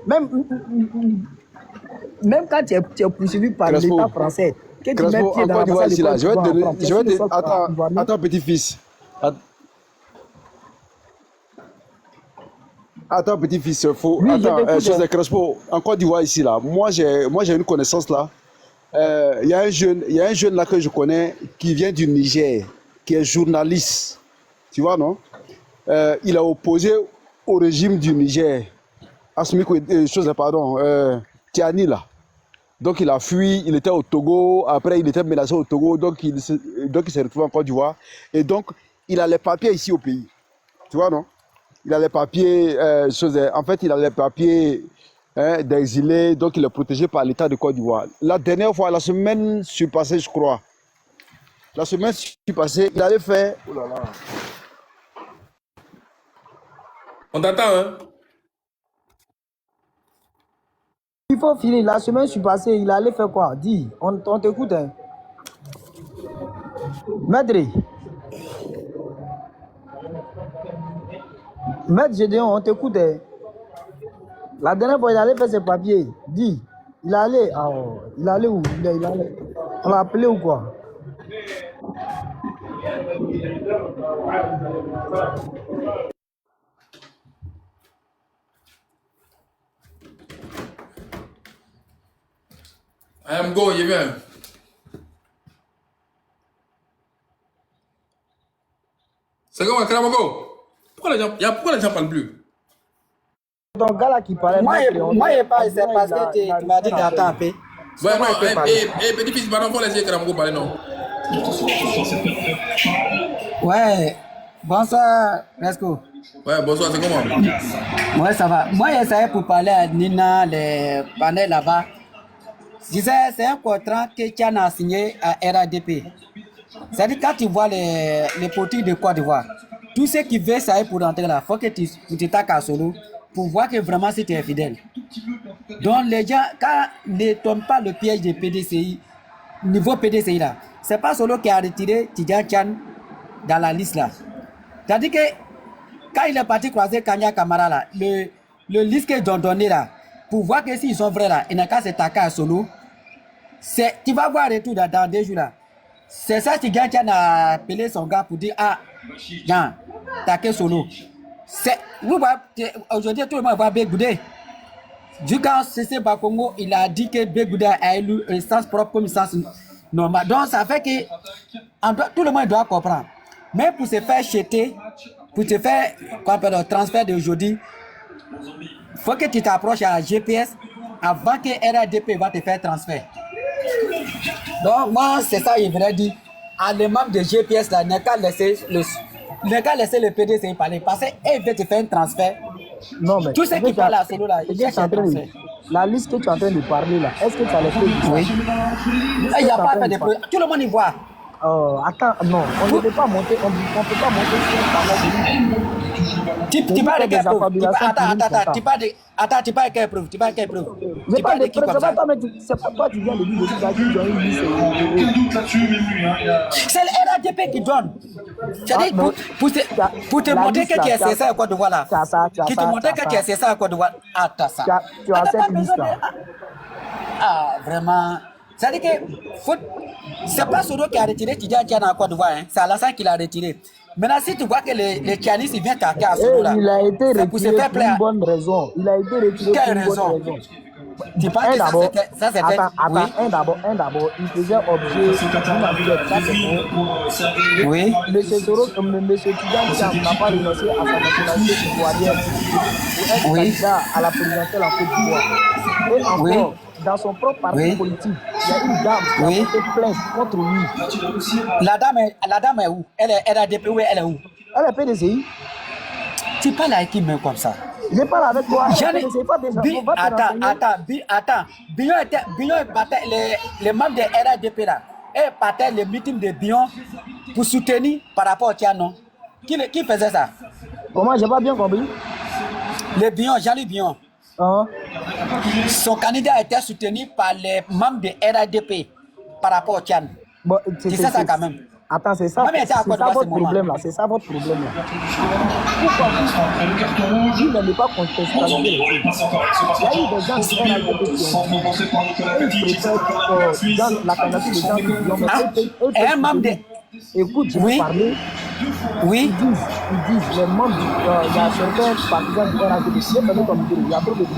Même quand tu es poursuivi par l'État français, que tu mets pied dans l'ambassade de Côte d'Ivoire. Attends, petit-fils. Attends, petit-fils, c'est faux. Oui, attends, chose Crespo, en Côte d'Ivoire ici, là, moi j'ai une connaissance là. Il y a un jeune là que je connais qui vient du Niger, qui est journaliste. Tu vois, non? Il a opposé au régime du Niger. Tiani là. Donc il a fui, il était au Togo, après il était menacé au Togo, donc il s'est retrouvé en Côte d'Ivoire. Et donc il a les papiers ici au pays. Tu vois, non? Il a les papiers, en fait il a les papiers d'exilé, donc il est protégé par l'État de Côte d'Ivoire. La dernière fois, la semaine passée, je crois. La semaine passée, il allait faire... Oh là là. On t'attend, hein? Il faut finir. La semaine passée, il allait faire quoi? Dis, on t'écoute, hein? Maître, Gédéon, on t'écoute, hein? La dernière fois, il allait faire ses papiers. Dis, il allait où? Il allait. On l'a appelé ou quoi? I am going, je viens. C'est comment, Karamogo? Pourquoi les gens parlent plus? Donc, gars là qui parlait. Moi, je pas, c'est parce que tu m'as dit d'attendre un peu. Ouais, non, petit-fils, pardon, faut laisser Karamogo parler, non? Ouais, bonsoir, Resco. Ouais, bonsoir, c'est comment? Ouais, ça va. Moi, j'essayais pour parler à Nina, les panels là-bas. Je disais, c'est un contrat que Tian a signé à RADP. C'est-à-dire, quand tu vois les politiques de Côte d'Ivoire, tout ce qui veut ça pour rentrer là, il faut que tu t'attaques à Solo pour voir que vraiment si tu es fidèle. Donc, les gens, quand ne tombent pas le piège de PDCI, niveau PDCI là, c'est pas Solo qui a retiré Tidjan Tian dans la liste là. C'est-à-dire que quand il est parti croiser Kanya Kamara là, le liste qu'ils ont donné là, pour voir que s'ils sont vrais là, il n'a qu'à s'attaquer à Solo. Tu vas voir un retour dans 2 jours là. C'est ça que Tian a appelé son gars pour dire, ah, Jean, t'as Solo. Aujourd'hui, tout le monde va Bégoudé. Du quand CC Bakongo, il a dit que Bégoudé a élu une instance propre comme instance normale. Donc, ça fait que tout le monde doit comprendre. Mais pour se faire jeter, pour te faire le transfert d'aujourd'hui, il faut que tu t'approches à la GPS avant que RADP va te faire transfert. Donc, moi, c'est ça, il voudrait dire. À les membres de GPS, là, n'est qu'à laisser le PDC parler. Parce qu'il veut te faire un transfert. Non, mais. Tout ce qui parle à solo, là, il cherche un transfert. La liste que tu es en train de parler, là, est-ce que tu as les preuves? Oui. Il n'y a pas de preuves. Tout le monde y voit. Attends, non, on ne peut pas monter, on peut pas monter sur un parlement. Tu parles de quelle preuve? Attends, tu parles de quelle preuve? Tu parles de quelle preuve? Je parle de preuve, c'est pas toi qui viens de dire que tu as dit une liste. Aucun doute là-dessus, mais lui. C'est le RADP qui donne. C'est-à-dire, pour te montrer que tu es cessé à Côte d'Ivoire là. Qui te montre que tu es cessé à Côte d'Ivoire. Attends ça. Tu as cette liste là. Ah, vraiment. C'est-à-dire que c'est pas Soro qui a retiré Tidjane Tchana à Côte d'Ivoire, hein. C'est Alassane qui l'a retiré. Maintenant, si tu vois que les Tchanistes viennent t'attaquer à Soro là, il a été retiré pour une bonne raison. Il a été retiré pour une bonne raison. Tu parles que ça c'était... Attends, d'abord, il faisait objet d'une enquête. Ça, c'est oui. Monsieur Soro, monsieur Tidjane Tcham n'a pas renoncé à sa nationalité ivoirienne pour être candidat à la présidentielle en Côte d'Ivoire. Et encore, dans son propre parti politique, il y a une dame qui a fait plainte contre lui. La dame est où? Elle est RADP, elle est où? Elle est PDCI. Tu parles avec qui même comme ça? Je parle avec toi. Attends. Bion battait les membres de RADP là. Et partait le meeting de Bion pour soutenir par rapport au Tiano. Qui faisait ça? Comment? J'ai pas bien compris. Le Bion, Jean-Louis Bion. Son candidat a été soutenu par les membres de RADP par rapport au Tiano. Bon, c'est ça quand même. Attends, c'est ça votre problème là. C'est ça votre problème là. Pourquoi vous n'allez pas contester? Il y a eu des gens qui ont dans la candidature des gens qui ont un membre de... Écoute, je vais parler. Oui. Ils disent, les membres il y a certains partisans du RADP, il y a trop de gens.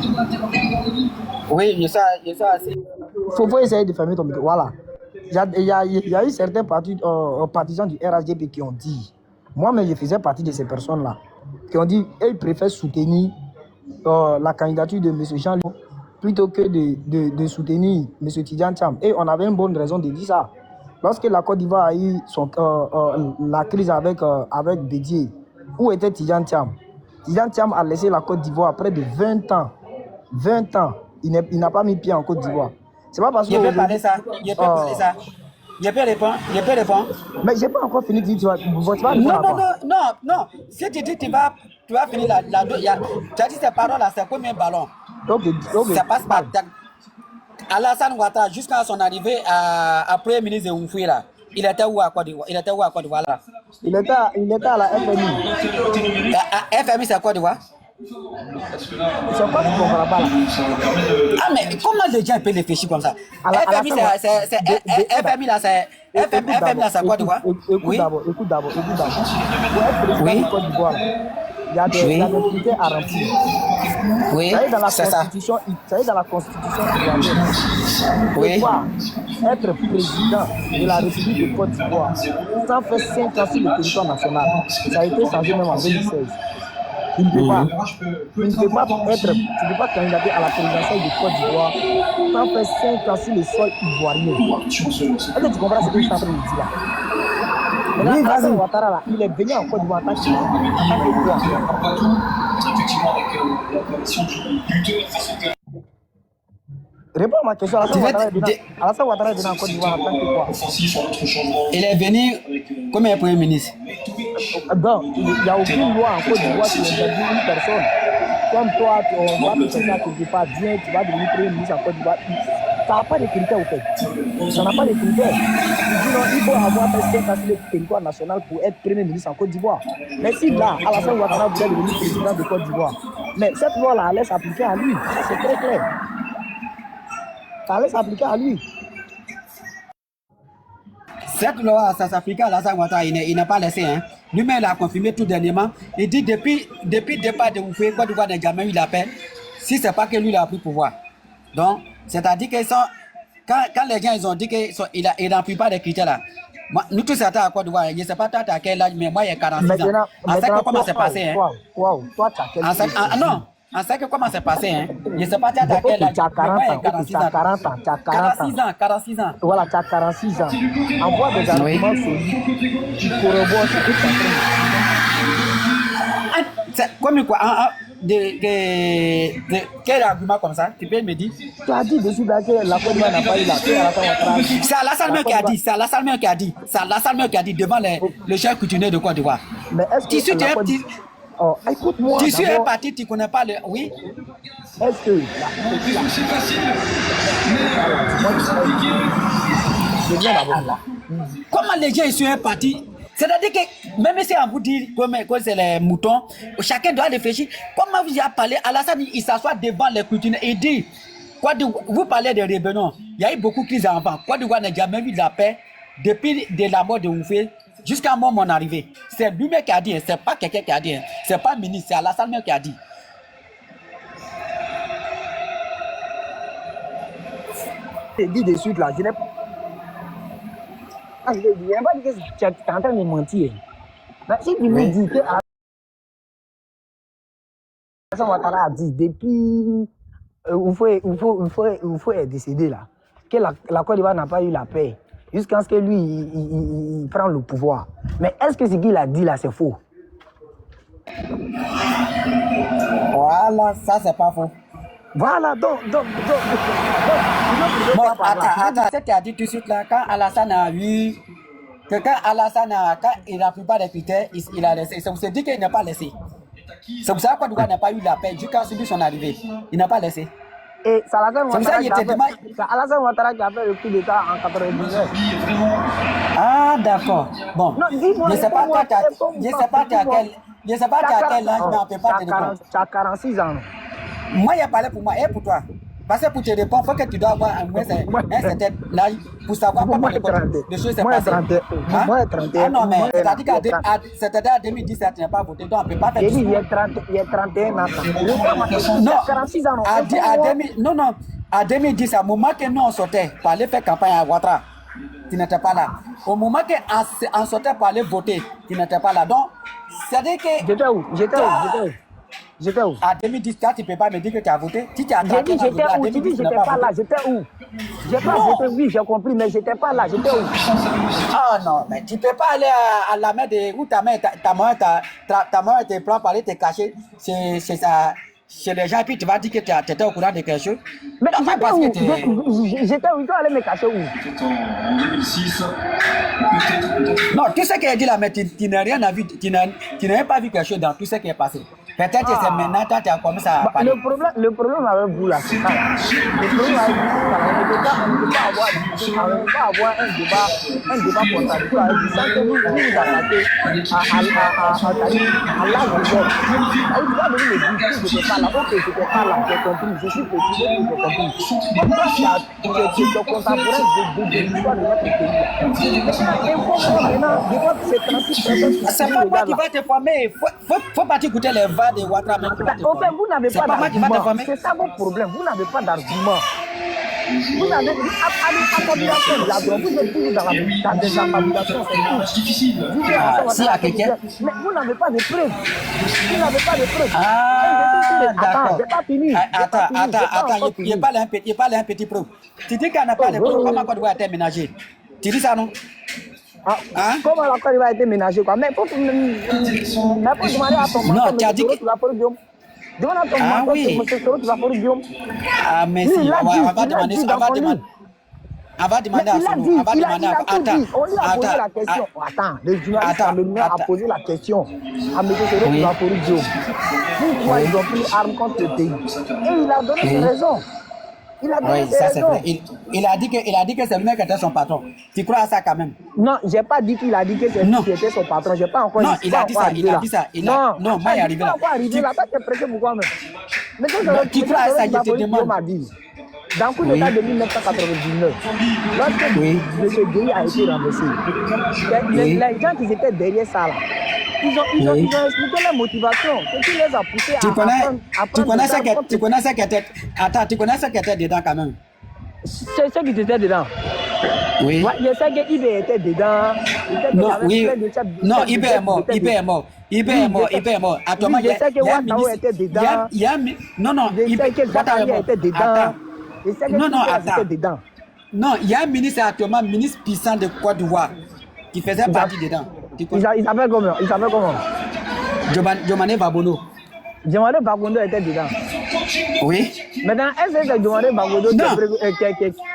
Oui, je sais assez. Il faut essayer de fermer ton micro. Voilà. Il y a eu certains partisans du RHDP qui ont dit, moi-même je faisais partie de ces personnes-là, qui ont dit qu'ils préfèrent soutenir la candidature de M. Jean-Louis plutôt que de soutenir M. Tidjane Tcham. Et on avait une bonne raison de dire ça. Lorsque la Côte d'Ivoire a eu la crise avec Bédié, où était Tidjane Tcham? Tidjane Tcham a laissé la Côte d'Ivoire près de 20 ans. 20 ans. Il n'a pas mis pied en Côte d'Ivoire. C'est pas parce que... Je peux parler ça. Je peux répondre. Mais je n'ai pas encore fini de dire, tu vas Non. Si tu dis tu vas finir tu as dit ces paroles là, c'est combien de ballons? Okay. Ça passe par... Alassane Ouattara, jusqu'à son arrivée à Premier ministre de Oufoué là, il était où à Côte d'Ivoire? Il était à la FMI. FMI c'est Côte d'Ivoire? C'est pas ce qu'on va là. Ah mais comment les gens peuvent réfléchir comme ça? FMI c'est Côte d'Ivoire? Écoute d'abord. Pour être président de Côte d'Ivoire, il y a des critères à remplir. Oui, c'est ça. Ça y est dans la constitution ivoirienne. Oui. Être président de la République de Côte d'Ivoire sans faire 5 ans sur le territoire national. Ça a été changé même en 2016. Tu ne peux pas candidater à la présidentielle de Côte d'Ivoire sans faire 5 ans sur le sol ivoirien. Est-ce que tu comprends ce que je suis en train de dire là? Oui, Alassane Ouattara là, il est venu en Côte d'Ivoire en tant que quoi? Réponds à ma question. Alassane Ouattara est venu en Côte d'Ivoire en tant que quoi? Il est venu comme un premier ministre. Donc, il n'y a aucune loi en Côte d'Ivoire qui interdit une personne. Comme toi, on va te faire quelque part bien, tu vas devenir premier ministre en Côte d'Ivoire. Ça n'a pas de critères au fait. Ça n'a pas de critères. Il dit non, il faut avoir fait 5 ans sur le territoire national pour être premier ministre en Côte d'Ivoire. Mais si là, Alassane Ouattara voulait devenir président de Côte d'Ivoire, mais cette loi-là allait s'appliquer à lui. C'est très clair. Ça allait s'appliquer à lui. Cette loi, ça s'applique à Alassane Ouattara, il n'a pas laissé. Hein. Lui-même, il a confirmé tout dernièrement. Il dit depuis le départ de Oufoué, Côte d'Ivoire n'a jamais eu la paix. Si ce n'est pas que lui, il a pris le pouvoir. Donc, c'est-à-dire que quand les gens ils ont dit qu'il n'en plus pas des critères là. Moi, nous tous certains à Côte d'Ivoire, je ne sais pas toi à quel âge, mais moi il y a 46 ans. En sait que comment c'est passé. Hein? Toi, tu as quel âge? Non, en sait que comment c'est passé. Hein? Je sais pas, tu as quel âge? Tu as 40 ans, tu as 40 ans, tu as 40 ans. 46 ans. Voilà, tu as 46 ans. Envoie des arguments solides qui corroborent ce que tu es en train de dire. C'est comme quoi? Quel argument comme ça? Tu peux me dire? Tu as dit dessus là que la Côte d'Ivoire n'a pas eu la paix à la fin. C'est Alassane Meur qui a dit. C'est Alassane Meur qui a dit. C'est Alassane Meur qui a dit devant le chef coutumier de Côte d'Ivoire. Mais est-ce que la Côte d'Ivoire... Oh, écoute-moi. Tu es un parti, tu ne connais pas le. Oui. Est-ce que. C'est facile. Comment les gens sont un parti? C'est-à-dire que même si on vous dit que c'est les moutons, chacun doit réfléchir. Comment vous avez parlé, Alassane, il s'assoit devant les coutumiers et dit, vous parlez de rébellion, il y a eu beaucoup de crises avant. Côte d'Ivoire n'a jamais vu de la paix depuis de la mort de Oufé jusqu'à mon arrivée. C'est lui-même qui a dit, c'est pas quelqu'un qui a dit, c'est pas le ministre, c'est Alassane qui a dit. Je dis de suite là, je n'ai pas. Je ne dis pas que tu es en train de mentir. Mais si tu me dis que Alassane Ouattara a dit depuis Oufou est décédé là, que la Côte d'Ivoire n'a pas eu la paix jusqu'à ce que lui il prend le pouvoir. Mais est-ce que ce qu'il a dit là c'est faux? Voilà, ça c'est pas faux. Voilà, donc. Bon, attends, ce qu'il a dit tout de suite là, quand Alassane a eu. Que quand il n'a pris pas des critères, il a laissé. C'est pour se dire qu'il n'a pas laissé. C'est pour ça que Côte d'Ivoire n'a pas eu la paix jusqu'à son arrivée. Il n'a pas laissé. Et c'est Alassane Ouattara qui a fait le coup d'État en 99. Ah, d'accord. Bon. Non, dis-moi, je ne sais pas à quel âge, mais on ne peut pas te répondre. Tu as 46 ans. Moi, il a parlé pour moi et pour toi. Parce que pour te répondre, il faut que tu dois avoir un certain âge pour savoir comment les choses se passent. Moi, 31. Ah non, mais c'est-à-dire qu'à 2017, tu n'as pas voté, donc on ne peut pas faire il y a 31 ans. Non, 46 ans. Non, à 2010, au moment que nous on sortait pour aller faire campagne à Ouattara, tu n'étais pas là. Au moment qu'on sortait pour aller voter, tu n'étais pas là. Donc, c'est-à-dire que... J'étais où? À 2010, tu ne peux pas me dire que tu as voté. Si tu as j'étais où? Tu dis j'étais pas là. J'étais où? J'ai pas voté, oui, j'ai compris, mais j'étais pas là. J'étais où? Ah non, mais tu ne peux pas aller à la main de où ta main te prend par aller te cacher chez les gens et puis tu vas dire que tu étais au courant de quelque chose. Mais j'étais où? J'étais où? Tu allais me cacher où? En 2006. Non, tout ce qui est dit là, mais tu n'as rien vu, tu n'as pas vu quelque chose dans tout ce qui est passé. Peut-être que c'est maintenant que tu as commencé à parler. Le problème avec vous là, c'est ça. Le problème avec vous, on ne peut pas avoir un débat contradictoire. Sans que vous attaquez à l'âge de l'homme. Tu vas venir me dire que je n'étais pas là. Ok, je n'étais pas là, j'ai compris. Je suis petit, j'ai compris. Pourquoi tu es contemporain de l'histoire de notre pays? Maintenant, je vois que c'est 36 personnes. C'est pas moi qui va te former. Faut pas t'écouter les vannes de Ouattara. En fait, vous n'avez pas d'argument. C'est ça votre problème. Vous n'avez pas d'argument. Vous n'avez pas d'argument. Vous êtes toujours dans la désinformation. C'est difficile. Mais vous n'avez pas de preuves. Vous n'avez pas de preuves. Ah, d'accord. J'ai pas fini. Attends. Il parle un petit preuve. Tu dis qu'on n'a pas de preuves. Comment Côte d'Ivoire a été ménagée? Tu dis ça, non? Comment la Côte d'Ivoire a été ménagée, quoi? Mais il faut demander à ton mentor. Non, tu as dit que... Demande à ton mentor, tu vas faire Guillaume. Ah, merci. On va demander à son nom. On lui a posé la question. Attends, le journaliste a posé la question à M. Soro qui va faire Guillaume. Pourquoi ils ont pris arme contre le pays? Et il a donné ses raisons. Il a donné ses raisons. Il a dit que c'est lui qui était son patron. Tu crois à ça quand même? Non, j'ai pas dit qu'il a dit que c'est lui qui était son patron. J'ai pas encore dit ça. Non, il a dit ça. Non, moi, il est arrivé là. Tu n'as pas été prêté pourquoi même? Mais tu crois à ça, je te demande. Dans le coup d'État de 1999, lorsque M. Gueye a été renversé, les gens qui étaient derrière ça, là, ils ont expliqué leur motivation. Ce qui les a poussés à prendre. Tu connais ce qui était dedans quand même? C'est ceux qui étaient dedans. Oui. Je sais qu'IB était dedans, Non, oui. Non, Ibe est mort. Ibe est mort. Ibe est mort. Ibe est mort. Actuellement, je sais que Ouattara était dedans. Non, non. Je sais que Zakaria était dedans. Je sais que Non, non, était attends. dedans. Non, il y a un ministre actuellement, ministre puissant de Côte d'Ivoire, qui faisait partie dedans. Il s'appelle comment? Il s'appelle comment? Djomane Babono. Djomane Babono était dedans. Oui. Maintenant, est-ce que c'est Djomane Babono qui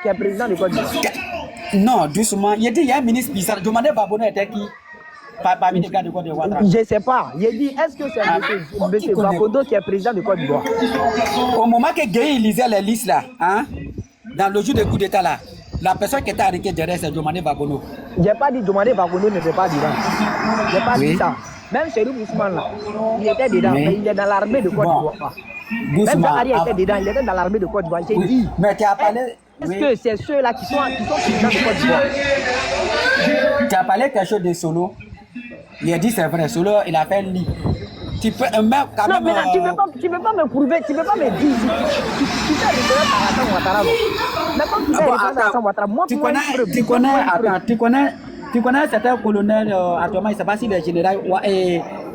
est président de Côte d'Ivoire? Non, doucement. Il dit il y a un ministre puissant. Djomane Babono était qui? Parmi les gars de Côte d'Ivoire. Je ne sais pas. Il dit, est-ce que c'est M. Babono qui est président de Côte d'Ivoire? Au moment que Gueye lisait les listes là, hein, dans le jour de coup d'état là, la personne qui était arrêtée derrière, c'est Djomane Babono. Je n'ai pas dit Djomane Babono ne fait pas dedans. Je n'ai pas dit ça. Même Chérif Ousmane là, il était dedans, mais il est dans l'armée de Côte d'Ivoire. Même Zakaria était dedans, il était dans l'armée de Côte d'Ivoire. J'ai dit, mais tu as parlé. Est-ce que c'est ceux-là qui sont présidents de Côte d'Ivoire? Tu as parlé quelque chose de Solo. Il a dit c'est vrai, Solo, il a fait un lit. Tu peux même quand non, même. mais là, tu peux pas me prouver, tu peux pas me dire. Tu fais référence à Alassane Ouattara. Mais comme tu fais référence à Alassane Ouattara, moi, tu connais certains colonels actuellement, je ne sais pas si les généraux.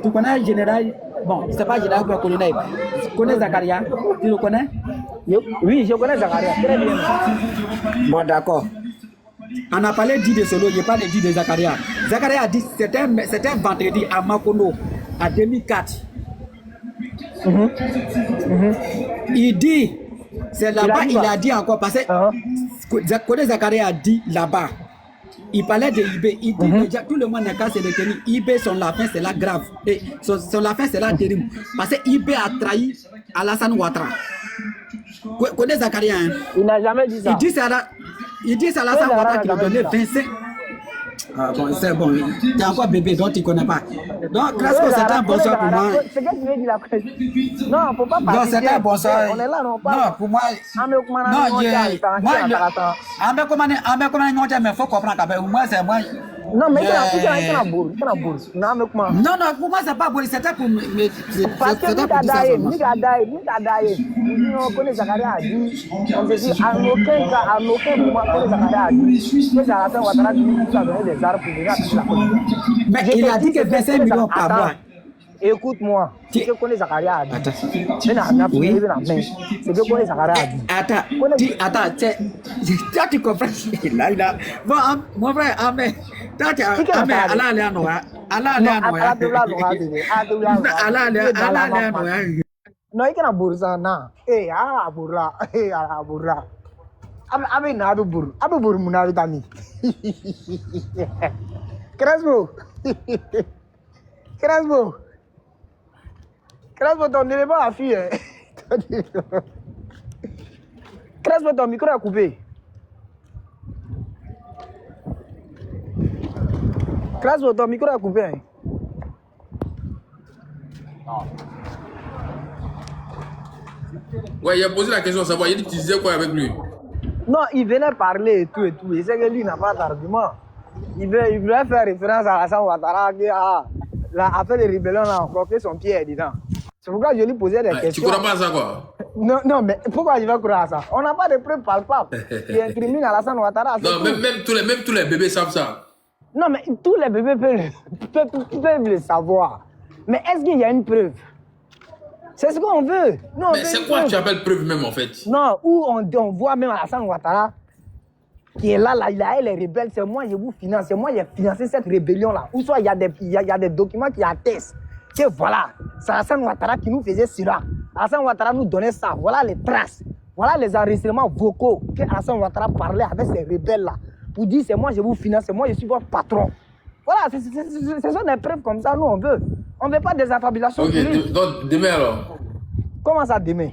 Tu connais le général, bon, je ne sais pas général ou colonel. Tu connais Zakaria? Tu le connais? Oui, je connais Zakaria, très bien. Bon, d'accord. On a parlé dit de Solo, je parle dit de Zakaria. Zakaria a dit c'était un vendredi à Makono, en 2004. Il dit, c'est là-bas, il a dit encore, parce que Zakaria a dit là-bas. Il parlait de IB, il dit déjà tout le monde n'a qu'à se retenir. IB, son la fin, c'est là grave. Et son la fin, c'est là terrible. Parce que IB a trahi Alassane Ouattara. Connais Zakaria, hein? Il n'a jamais dit ça. Il dit ça à Alassane Ouattara qui lui donnait 25. Ah bon, c'est bon. Tu es encore bébé, donc tu ne connais pas. Donc, Crasco, c'est un bonsoir pour moi. C'est qu'est-ce que tu veux dire après? Non, il ne faut pas parler. Non, c'est un bonsoir. On est là, non, pas. Non, pour moi. Non, mais il faut comprendre que moi, c'est moi. Non, mais il y a un bourre. Non, pour moi, c'est pas bourre. C'était pour me. Parce que on connaît Zakaria a dit, on se dit, à aucun moment, on connaît Zakaria a dit, que Alassane Ouattara nous a donné des armes pour venir à la politique. Mais il a dit que 25 millions par mois. Écoute-moi, c'est que connaît Zakaria a dit. Attends. C'est que connaît Zakaria a dit. Attends, toi tu comprends. Là. Bon, mon frère, Amen. Toi tu non, il y a un boursa, non. Eh, ah, bourra. Abe na abe bourre mon ami. Crespo, ton élément a fui. Crespo, ton micro a coupé. Crespo, ton micro a coupé. Ouais, il a posé la question, savoir, il dit, tu disais quoi avec lui? Non, il venait parler et tout. Il sait que lui n'a pas d'argument. Il voulait faire référence à Alassane Ouattara qui a fait des rébellions là encore, que son pied est dedans. C'est pourquoi je lui posais des questions. Tu crois pas à ça quoi? Non, mais pourquoi je vais croire à ça? On n'a pas de preuves palpables qui incriminent Alassane Ouattara. Non, même tous les bébés savent ça. Non, mais tous les bébés peuvent le savoir. Mais est-ce qu'il y a une preuve? C'est ce qu'on veut. Non, mais c'est quoi que tu appelles preuve même en fait? Non, où on voit même Alassane Ouattara qui est là, il a les rebelles, c'est moi, je vous finance, c'est moi, j'ai financé cette rébellion-là. Ou soit il y a des documents qui attestent que voilà, c'est Alassane Ouattara qui nous faisait cela. Alassane Ouattara nous donnait ça, voilà les traces, voilà les enregistrements vocaux que Alassane Ouattara parlait avec ces rebelles-là. Pour dire, c'est moi, je vous finance, c'est moi, je suis votre patron. Voilà, ce sont des preuves comme ça, nous on veut. On ne veut pas des affabulations. Ok, donc demain alors? Comment ça demain?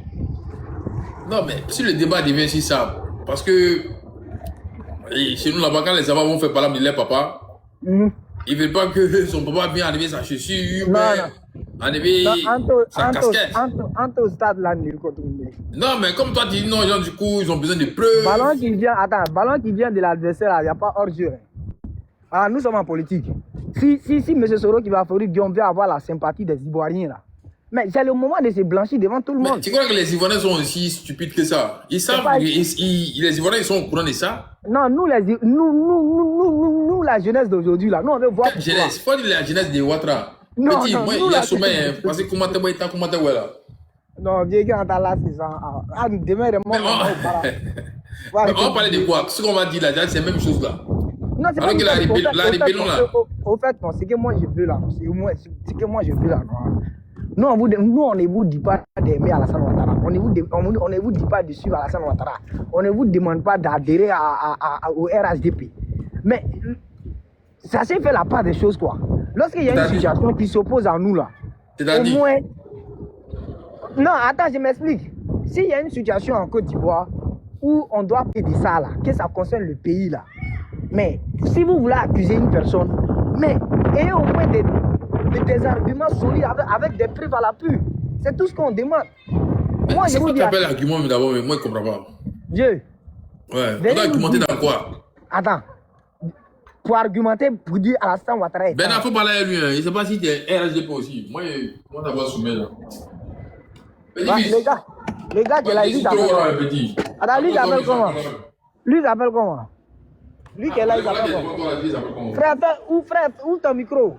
Non, mais si le débat devient si ça, parce que chez nous là-bas, quand les enfants vont faire parler de leur papa, ils ne veulent pas que son papa vienne enlever sa chaussure, enlever sa casquette. Entre au stade là, non, mais comme toi tu dis non, genre, du coup, ils ont besoin de preuves. Ballon qui vient de l'adversaire, il n'y a pas hors-jeu. Ah, nous sommes en politique. Si M. Soro qui va faire Guillaume veut avoir la sympathie des Ivoiriens là, Mais c'est le moment de se blanchir devant tout le Mais monde. tu crois que les Ivoiriens sont aussi stupides que ça? Ils savent, pas- les Ivoiriens ils sont au courant de ça. Non, nous, la jeunesse d'aujourd'hui, là, nous, on veut voir. Quelle jeunesse? Faut dire la jeunesse de Ouattara. Non, Petit, non, moi, nous, il y a la sommeil, hein, jeunesse- parce que comment t'es là? Non, vieux gars, on t'a là, c'est ça. Ah, demain, le monde, Mais on parlait de quoi? Ce qu'on va dire là, c'est la même chose là. Non, c'est Alors pas que la rébellion, là. Au fait, non, c'est que moi, je veux là. C'est que moi, je veux là. Nous, on ne vous dit pas d'aimer Alassane Ouattara. On ne vous dit pas de suivre Alassane Ouattara. On ne vous demande pas d'adhérer au RHDP. Mais ça s'est fait la part des choses, quoi. Lorsqu'il y a une situation qui s'oppose à nous, là, au C'est-à-dire, moins... Non, attends, je m'explique. S'il y a une situation en Côte d'Ivoire où on doit aider ça, là, que ça concerne le pays, là, mais si vous voulez accuser une personne, mais ayez au moins des arguments solides avec des preuves à l'appui. C'est tout ce qu'on demande. Moi, je c'est vous quoi dis... tu appelles l'argument d'abord, mais moi je comprends pas. Dieu, Ouais, on Venez doit nous argumenter dire- dans quoi? attends. Pour argumenter, pour dire Alassane Ouattara est... Ben, il faut parler avec lui, hein. Je sais pas si tu es RSDP aussi. Moi, d'abord soumettre là. Petit Ouais, fils. les gars, qui est là, lui, Petit s'appelle trop, comment? là, petit. Attends, lui, il s'appelle comment? Lui, il s'appelle comment? Lui qui est là, il Voilà, s'appelle des comment? photos, là, ils s'appellent comment? Frère, où ton micro?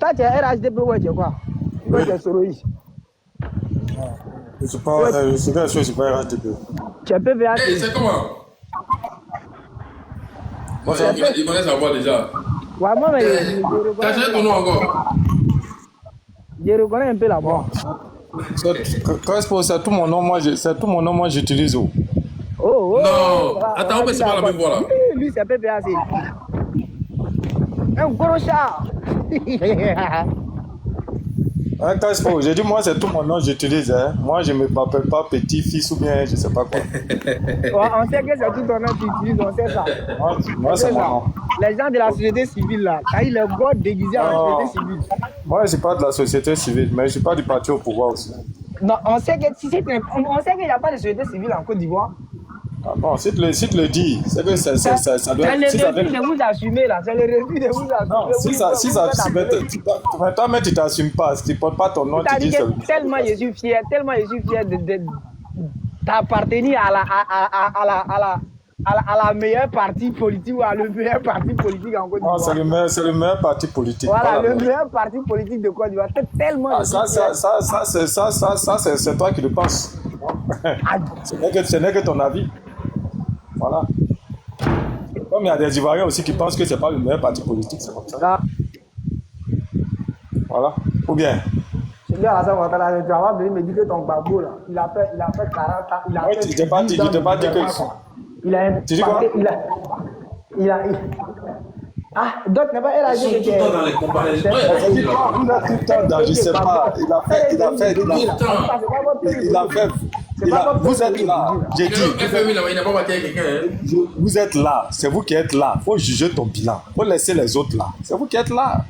Toi, tu es RHDP ou tu es quoi? Toi, tu es Soroïs. Je suis pas, je suis pas RHDP. Tu es PVA. Eh, c'est comment? Moi, ils connaissent savoir déjà. Ouais, moi, mais T'as changé ton nom encore? je reconnais un peu la voix. Quand c'est tout mon nom, moi j'utilise. Oh, Non. Attends, on peut se parler la même voix, là. Lui, c'est PVA. Un gros chat. Hein, quand j'ai dit moi c'est tout mon nom j'utilise. Hein. Moi je me m'appelle pas petit fils ou bien je sais pas quoi. Ouais, on sait que c'est tout ton nom que tu utilises, on sait ça. Moi c'est mon nom. Les gens de la société civile, là, t'as eu le god déguisé en société civile. Moi je suis pas de la société civile, mais je suis pas du parti au pouvoir aussi. Non, on sait que si c'est on sait qu'il n'y a pas de société civile en Côte d'Ivoire. Ah bon, si tu le dis, c'est que ça doit C'est le être. Si ça refus de vous assumer là, c'est le refus de vous assumer. non, si ça toi-même tu t'assumes pas, si tu portes pas ton nom, tu dis C'est-à-dire que tellement je suis fier d'appartenir à la meilleure partie politique ou à le meilleur parti politique en Côte non, d'Ivoire. c'est le meilleur parti politique. Voilà, Voilà. le meilleur parti politique de Côte d'Ivoire. C'est tellement. Ah, c'est toi qui le penses. Ce n'est que ton avis. Voilà. Comme il y a des Ivoiriens aussi qui pensent que c'est pas le meilleur parti politique, c'est comme ça. Ah, Voilà. Ou bien. je dis à Alassane Ouattara, tu vas venir me dire que ton babou là, il a fait 40 ans. Il a Oui, fait tu t'es pas dit 10 ans de que. gouvernement. Il a Tu dis quoi? Ah, donc n'est pas Ils sont tout le temps dans les comparaisons. Ouais, Il a tout le temps dans, je sais pas, vous êtes là, j'ai dit, Le FMI, là, il n'a pas battu quelqu'un. Hein. vous êtes là, c'est vous qui êtes là, faut juger ton bilan, faut laisser les autres là, c'est vous qui êtes là.